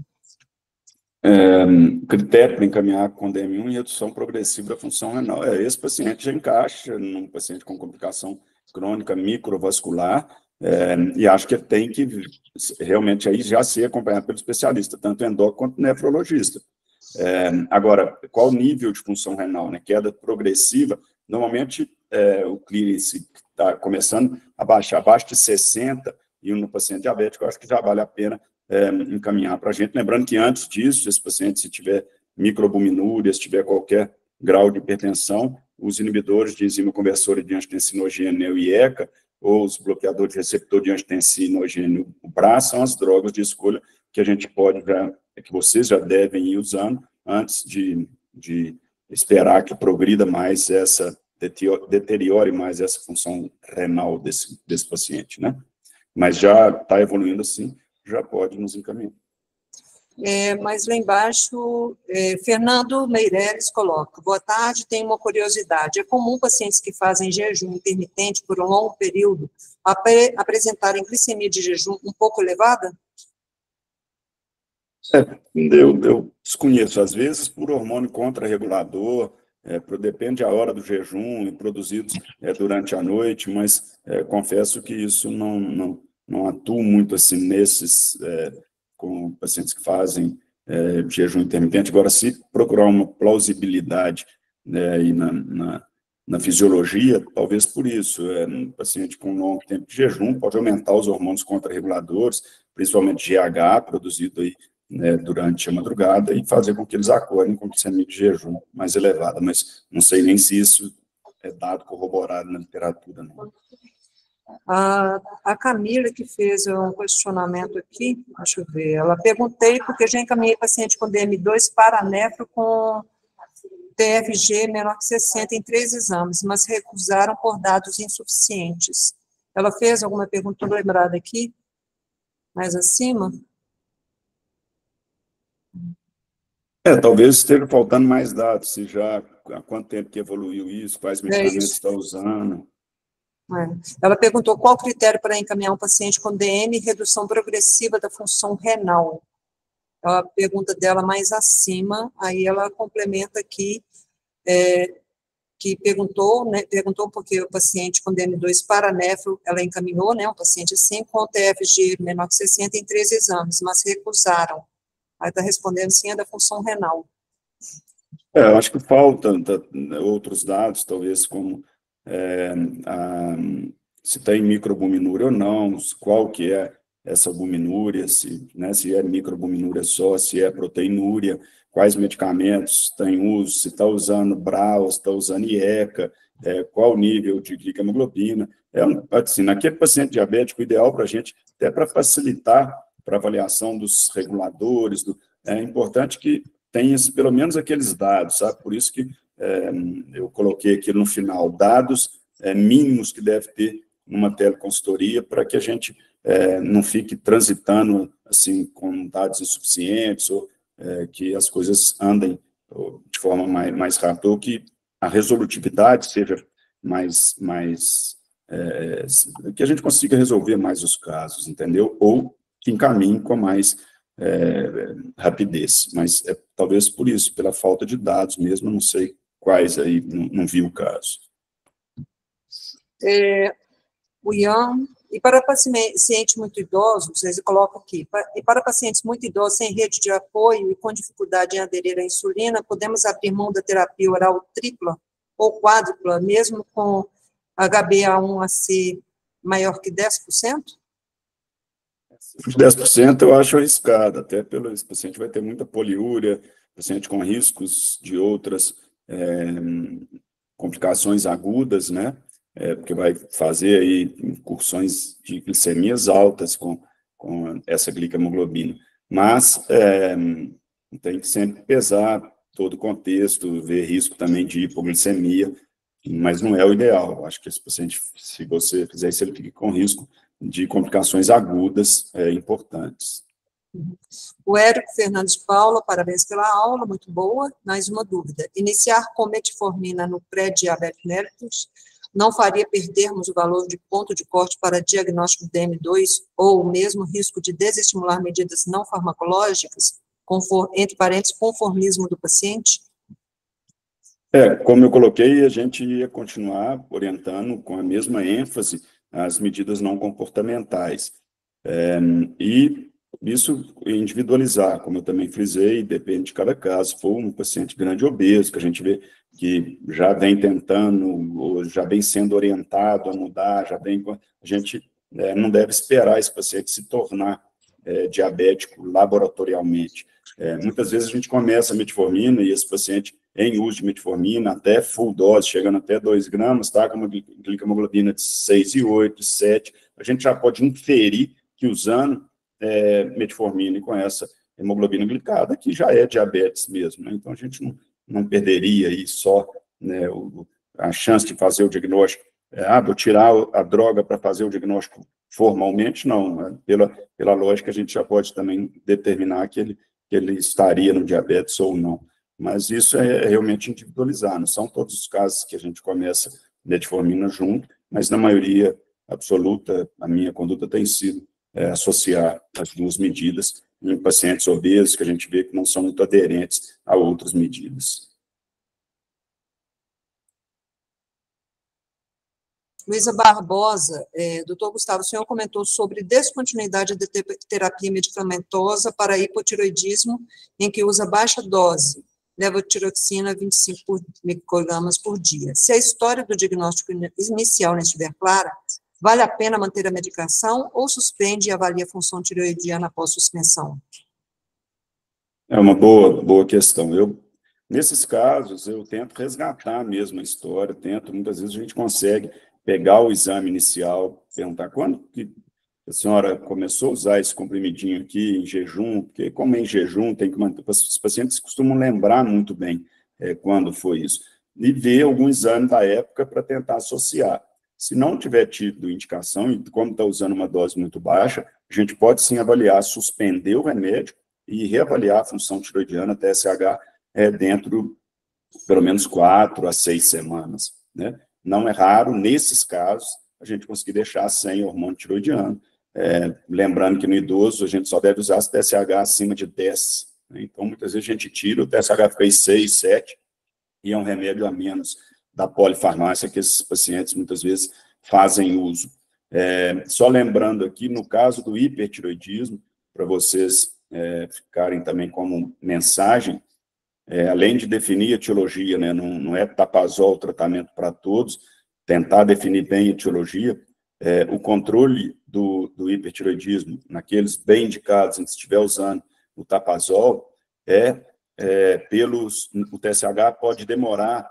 Critério para encaminhar com DM1 e redução progressiva da função renal. Esse paciente já encaixa num paciente com complicação crônica microvascular, e acho que ele tem que realmente aí já ser acompanhado pelo especialista, tanto endócrino quanto nefrologista. Agora, qual o nível de função renal, né? Queda progressiva, normalmente o clearance está começando a baixar, abaixo de 60, e no paciente diabético, eu acho que já vale a pena encaminhar para a gente. Lembrando que antes disso, esse paciente, se tiver microalbuminúria, se tiver qualquer grau de hipertensão, os inibidores de enzima conversora de angiotensinogênio IECA, ou os bloqueadores de receptor de angiotensinogênio BRA, são as drogas de escolha que a gente pode, que vocês já devem ir usando antes de esperar que progrida mais deteriore mais essa função renal desse paciente, né? Mas já está evoluindo assim, já pode nos encaminhar. Mas lá embaixo, Fernando Meireles coloca: boa tarde, tenho uma curiosidade. É comum pacientes que fazem jejum intermitente por um longo período apresentarem glicemia de jejum um pouco elevada? Eu desconheço, às vezes, por hormônio contrarregulador, depende da hora do jejum, produzidos durante a noite, mas confesso que isso não atuo muito assim nesses, com pacientes que fazem jejum intermitente. Agora, se procurar uma plausibilidade, né, aí na fisiologia, talvez por isso, um paciente com longo tempo de jejum pode aumentar os hormônios contrarreguladores, principalmente GH, produzido aí, né, durante a madrugada, e fazer com que eles acordem com glicemia de jejum mais elevada, mas não sei nem se isso é dado corroborado na literatura, não. A Camila, que fez um questionamento aqui, deixa eu ver, ela perguntei porque já encaminhei paciente com DM2 para nefro com TFG menor que 60 em 3 exames, mas recusaram por dados insuficientes. Ela fez alguma pergunta lembrada aqui, mais acima? Talvez esteja faltando mais dados, se já há quanto tempo que evoluiu isso, quais medicamentos está usando. Ela perguntou qual o critério para encaminhar um paciente com DM e redução progressiva da função renal. A pergunta dela mais acima, aí ela complementa aqui, que perguntou porque o paciente com DM2 para nefro, ela encaminhou, né, um paciente assim, com TFG menor que 60 em 3 exames, mas recusaram. Aí está respondendo sim, é da função renal. Eu acho que faltam outros dados, talvez como se tem microalbuminúria ou não, qual que é essa albuminúria, se é microalbuminúria só, se é proteinúria, quais medicamentos tem uso, se está usando BRAL, se está usando IECA, qual o nível de glicohemoglobina. Assim, naquele paciente diabético, o ideal para a gente, até para facilitar para avaliação dos reguladores, é importante que tenha pelo menos aqueles dados, sabe? Por isso que eu coloquei aqui no final dados mínimos que deve ter numa teleconsultoria para que a gente não fique transitando assim com dados insuficientes ou que as coisas andem de forma mais rápida ou que a resolutividade seja mais que a gente consiga resolver mais os casos, entendeu? Ou que encaminhe com mais rapidez, mas talvez por isso, pela falta de dados mesmo, não sei quais aí, não vi o caso. O Ian, e para pacientes muito idosos, eles colocam aqui, e para pacientes muito idosos sem rede de apoio e com dificuldade em aderir à insulina, podemos abrir mão da terapia oral tripla ou quádrupla, mesmo com HbA1c maior que 10%? 10% eu acho arriscado, até pelo esse paciente vai ter muita poliúria, paciente com riscos de outras complicações agudas, né? Porque vai fazer aí incursões de glicemias altas com essa glicohemoglobina. Mas tem que sempre pesar todo o contexto, ver risco também de hipoglicemia, mas não é o ideal. Acho que esse paciente, se você fizer isso, ele fica com risco de complicações agudas importantes. O Érico Fernandes Paula, parabéns pela aula, muito boa. Mais uma dúvida. Iniciar com metformina no pré-diabetes mellitus não faria perdermos o valor de ponto de corte para diagnóstico de DM2 ou o mesmo risco de desestimular medidas não farmacológicas, entre parênteses, conformismo do paciente? Como eu coloquei, a gente ia continuar orientando com a mesma ênfase as medidas não comportamentais. E isso individualizar, como eu também frisei, depende de cada caso. Se for um paciente grande obeso, que a gente vê que já vem tentando, ou já vem sendo orientado a mudar, a gente não deve esperar esse paciente se tornar diabético laboratorialmente. Muitas vezes a gente começa a metformina e esse paciente em uso de metformina, até full dose, chegando até 2 gramas, tá, com uma glicohemoglobina de 6,8, 7, a gente já pode inferir que usando metformina e com essa hemoglobina glicada, que já é diabetes mesmo, né? Então a gente não perderia aí só, né, a chance de fazer o diagnóstico, vou tirar a droga para fazer o diagnóstico formalmente, não. Pela lógica, a gente já pode também determinar que ele que ele estaria no diabetes ou não. Mas isso é realmente individualizar, não são todos os casos que a gente começa metformina junto, mas na maioria absoluta, a minha conduta tem sido associar as duas medidas em pacientes obesos, que a gente vê que não são muito aderentes a outras medidas. Luísa Barbosa, doutor Gustavo, o senhor comentou sobre descontinuidade de terapia medicamentosa para hipotiroidismo, em que usa baixa dose, levotiroxina 25 microgramas por dia. Se a história do diagnóstico inicial não estiver clara, vale a pena manter a medicação ou suspende e avalia a função tireoidiana após suspensão? É uma boa questão. Nesses casos, eu tento resgatar mesmo a história, muitas vezes a gente consegue pegar o exame inicial, perguntar quando que a senhora começou a usar esse comprimidinho aqui em jejum, porque como é em jejum, tem que manter, os pacientes costumam lembrar muito bem quando foi isso, e ver algum exame da época para tentar associar. Se não tiver tido indicação, e como está usando uma dose muito baixa, a gente pode sim avaliar, suspender o remédio e reavaliar a função tiroidiana TSH dentro, pelo menos 4 a 6 semanas, né? Não é raro, nesses casos, a gente conseguir deixar sem hormônio tiroidiano. Lembrando que no idoso, a gente só deve usar esse TSH acima de 10. Né? Então, muitas vezes a gente tira, o TSH fica em 6, 7, e é um remédio a menos da polifarmácia que esses pacientes muitas vezes fazem uso. Só lembrando aqui, no caso do hipertiroidismo, para vocês ficarem também como mensagem, além de definir a etiologia, né, não é tapazol o tratamento para todos, tentar definir bem a etiologia, o controle do hipertiroidismo, naqueles bem indicados, em que estiver usando o tapazol, o TSH pode demorar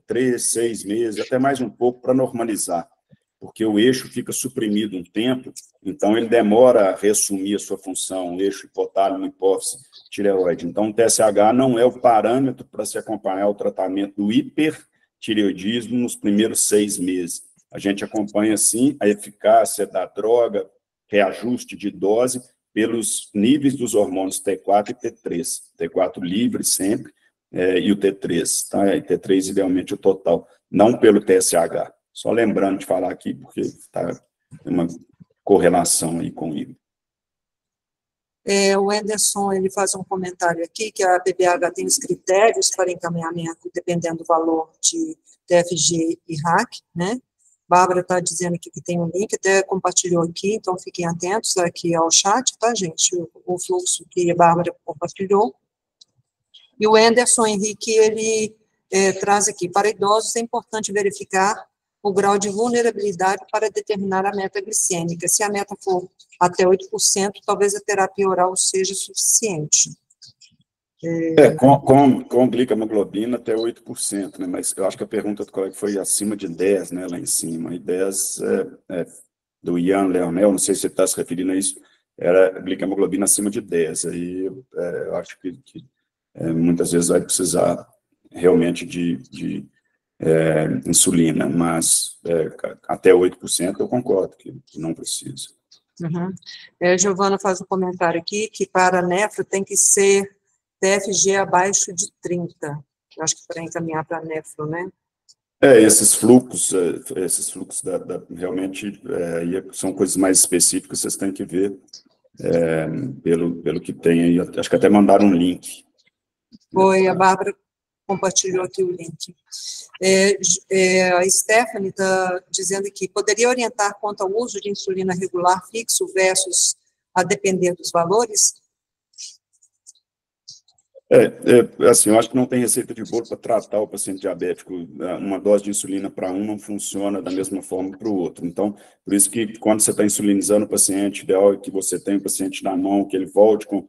3, 6 meses, até mais um pouco, para normalizar, porque o eixo fica suprimido um tempo, então ele demora a reassumir a sua função, o eixo hipotálamo, hipófise, tireoide. Então, o TSH não é o parâmetro para se acompanhar o tratamento do hipertireoidismo nos primeiros 6 meses. A gente acompanha, sim, a eficácia da droga, reajuste de dose, pelos níveis dos hormônios T4 e T3. T4 livre sempre, e o T3, tá? E T3, idealmente, o total, não pelo TSH. Só lembrando de falar aqui, porque tem uma correlação aí com ele. O Anderson, ele faz um comentário aqui, que a PBH tem os critérios para encaminhamento, dependendo do valor de TFG e RAC, né? Bárbara está dizendo aqui que tem um link, até compartilhou aqui, então fiquem atentos aqui ao chat, tá, gente? O fluxo que a Bárbara compartilhou. E o Anderson Henrique, ele traz aqui, para idosos é importante verificar o grau de vulnerabilidade para determinar a meta glicêmica. Se a meta for até 8%, talvez a terapia oral seja suficiente. Com glicohemoglobina até 8%, né? Mas eu acho que a pergunta do colega foi acima de 10, né, lá em cima. E 10 do Ian Leonel, não sei se você está se referindo a isso, era glicohemoglobina acima de 10. Aí eu acho que muitas vezes vai precisar realmente de insulina, mas até 8% eu concordo que não precisa. Uhum. Giovana faz um comentário aqui, que para nefro tem que ser TFG abaixo de 30, eu acho que para encaminhar para nefro, né? Esses fluxos realmente são coisas mais específicas, vocês têm que ver pelo que tem aí, acho que até mandaram um link. Foi, a Bárbara compartilhou aqui o link. A Stephanie está dizendo aqui, poderia orientar quanto ao uso de insulina regular fixo versus a depender dos valores? Assim, eu acho que não tem receita de bolo para tratar o paciente diabético. Uma dose de insulina para um não funciona da mesma forma para o outro. Então, por isso que quando você está insulinizando o paciente, ideal é que você tenha o paciente na mão, que ele volte com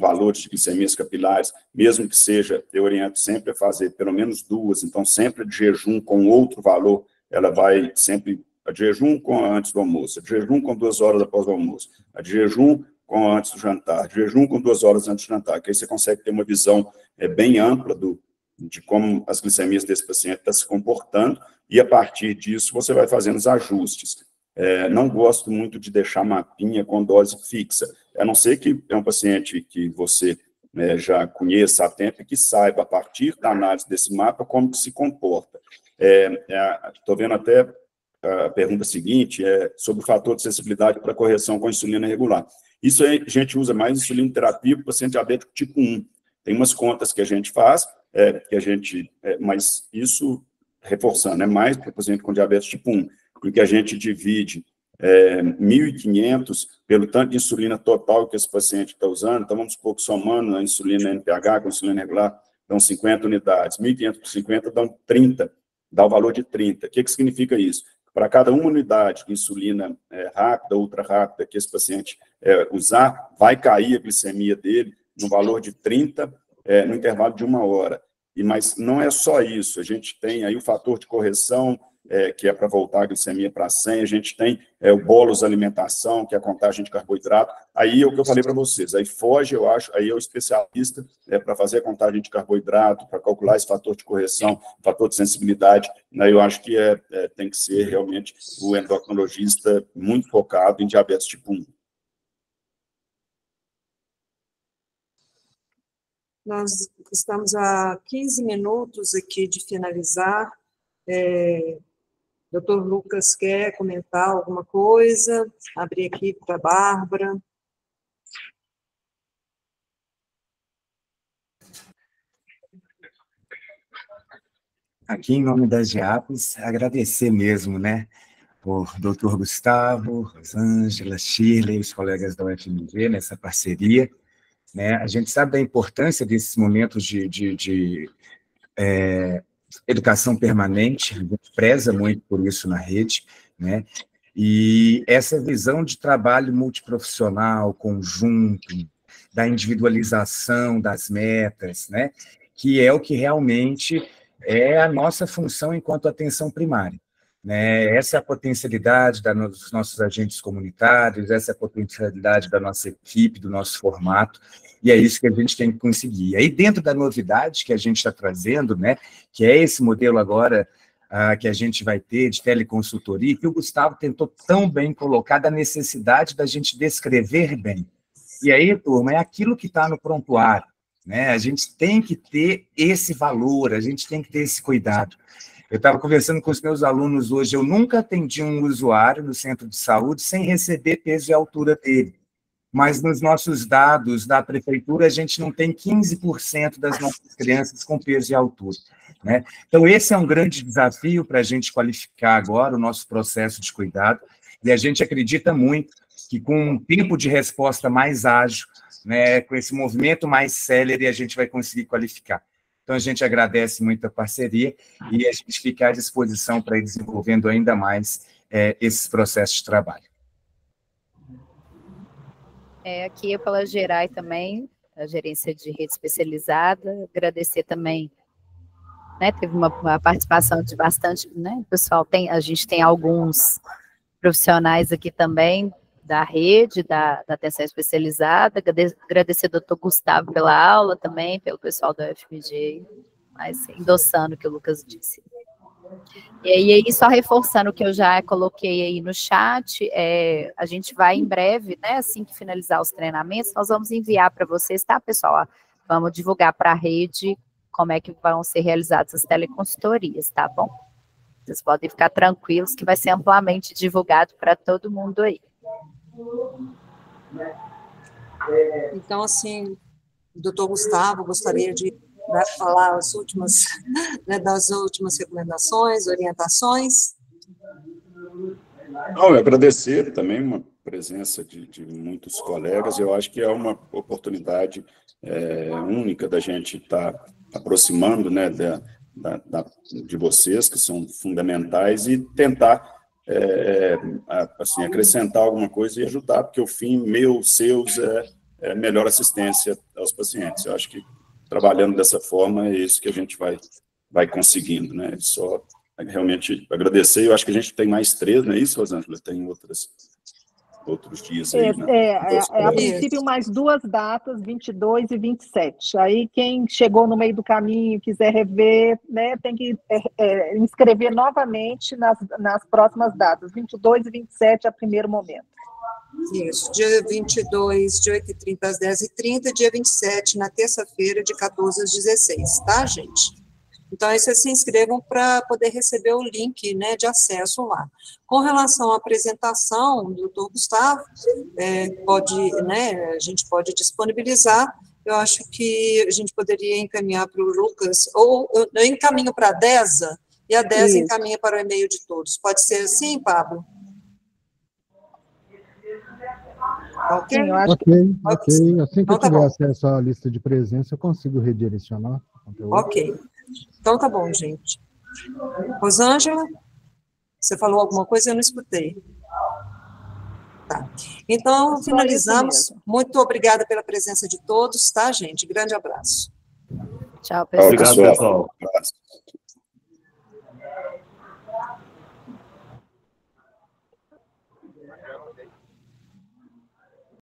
valores de glicemias capilares, mesmo que seja, eu oriento sempre a fazer pelo menos 2, então sempre de jejum com outro valor, ela vai sempre, a de jejum com antes do almoço, a de jejum com 2 horas após o almoço, a de jejum com antes do jantar, de jejum com 2 horas antes do jantar, que aí você consegue ter uma visão bem ampla de como as glicemias desse paciente estão se comportando, e a partir disso você vai fazendo os ajustes. Não gosto muito de deixar mapinha com dose fixa, a não ser que é um paciente que você já conheça a tempo e que saiba, a partir da análise desse mapa, como que se comporta. Estou vendo até a pergunta seguinte, sobre o fator de sensibilidade para correção com insulina regular. Isso aí, a gente usa mais insulina terapia para o paciente diabético tipo 1. Tem umas contas que a gente faz, mas isso, reforçando, é mais para o paciente com diabetes tipo 1, em que a gente divide 1.500 pelo tanto de insulina total que esse paciente está usando. Então, vamos supor que somando a insulina NPH com a insulina regular, dão 50 unidades. 1.500 por 50 dão 30, dá o valor de 30. O que significa isso? Para cada uma unidade de insulina rápida, ultra rápida, que esse paciente usar, vai cair a glicemia dele no valor de 30 no intervalo de 1 hora. Mas não é só isso, a gente tem aí o fator de correção, que é para voltar a glicemia para 100, a gente tem o bolos alimentação, que é a contagem de carboidrato. Aí é o que eu falei para vocês, aí foge, eu acho, aí é o especialista para fazer a contagem de carboidrato, para calcular esse fator de correção, fator de sensibilidade. Aí eu acho que tem que ser realmente o endocrinologista muito focado em diabetes tipo 1. Nós estamos a 15 minutos aqui de finalizar. Doutor Lucas quer comentar alguma coisa? Abrir aqui para a Bárbara. Aqui, em nome das GEAPES, agradecer mesmo, né, por doutor Gustavo, Rosângela, Shirley, os colegas da UFMG, nessa parceria. Né? A gente sabe da importância desses momentos de educação permanente, a gente preza muito por isso na rede, né? E essa visão de trabalho multiprofissional, conjunto, da individualização das metas, né? Que é o que realmente é a nossa função enquanto atenção primária. Né? Essa é a potencialidade dos nossos agentes comunitários, essa é a potencialidade da nossa equipe, do nosso formato, e é isso que a gente tem que conseguir. E aí, dentro da novidade que a gente está trazendo, né, que é esse modelo agora que a gente vai ter de teleconsultoria, que o Gustavo tentou tão bem colocar, da necessidade da gente descrever bem. E aí, turma, é aquilo que está no prontuário, né? A gente tem que ter esse valor, a gente tem que ter esse cuidado. Eu estava conversando com os meus alunos hoje, eu nunca atendi um usuário no centro de saúde sem receber peso e altura dele. Mas nos nossos dados da prefeitura, a gente não tem 15% das nossas crianças com peso e altura. Né? Então, esse é um grande desafio para a gente qualificar agora o nosso processo de cuidado, e a gente acredita muito que com um tempo de resposta mais ágil, né, com esse movimento mais célere, a gente vai conseguir qualificar. Então, a gente agradece muito a parceria e a gente fica à disposição para ir desenvolvendo ainda mais esses processos de trabalho. Aqui pela Gerai também, a gerência de rede especializada, agradecer também, né, teve uma participação de bastante, né, pessoal, a gente tem alguns profissionais aqui também, da rede, da atenção especializada, agradecer ao doutor Gustavo pela aula também, pelo pessoal da UFMG, mas endossando o que o Lucas disse. E aí, só reforçando o que eu já coloquei aí no chat, a gente vai em breve, né, assim que finalizar os treinamentos, nós vamos enviar para vocês, tá, pessoal? Vamos divulgar para a rede como é que vão ser realizadas as teleconsultorias, tá bom? Vocês podem ficar tranquilos que vai ser amplamente divulgado para todo mundo aí. Então, assim, doutor Gustavo, gostaria de falar as últimas, né, das últimas recomendações, orientações. Não, eu agradecer também uma presença de muitos colegas, eu acho que é uma oportunidade única da gente estar aproximando, né, de vocês, que são fundamentais, e tentar assim, acrescentar alguma coisa e ajudar, porque o fim meu, seus, é melhor assistência aos pacientes. Eu acho que trabalhando dessa forma é isso que a gente vai conseguindo, né? Só realmente agradecer. Eu acho que a gente tem mais 3, não é isso, Rosângela? Tem outros dias aí. A princípio, mais 2 datas, 22 e 27. Aí, quem chegou no meio do caminho, quiser rever, né, tem que inscrever novamente nas próximas datas, 22 e 27 a primeiro momento. Isso, dia 22, de 8h30 às 10h30, dia 27, na terça-feira, de 14 às 16, tá, gente? Então, aí vocês se inscrevam para poder receber o link, né, de acesso lá. Com relação à apresentação do Dr. Gustavo, a gente pode disponibilizar. Eu acho que a gente poderia encaminhar para o Lucas, ou eu encaminho para a Deza, e a Deza encaminha para o e-mail de todos. Pode ser assim, Pablo? Ok? Sim, eu acho Ok. Assim que Então, eu tá tiver bom. acesso à lista de presença, eu consigo redirecionar o conteúdo. Ok. Então, tá bom, gente. Rosângela, você falou alguma coisa? Eu não escutei. Tá. Então, finalizamos. Muito obrigada pela presença de todos, tá, gente? Grande abraço. Tchau, pessoal. Obrigado, pessoal. Um abraço.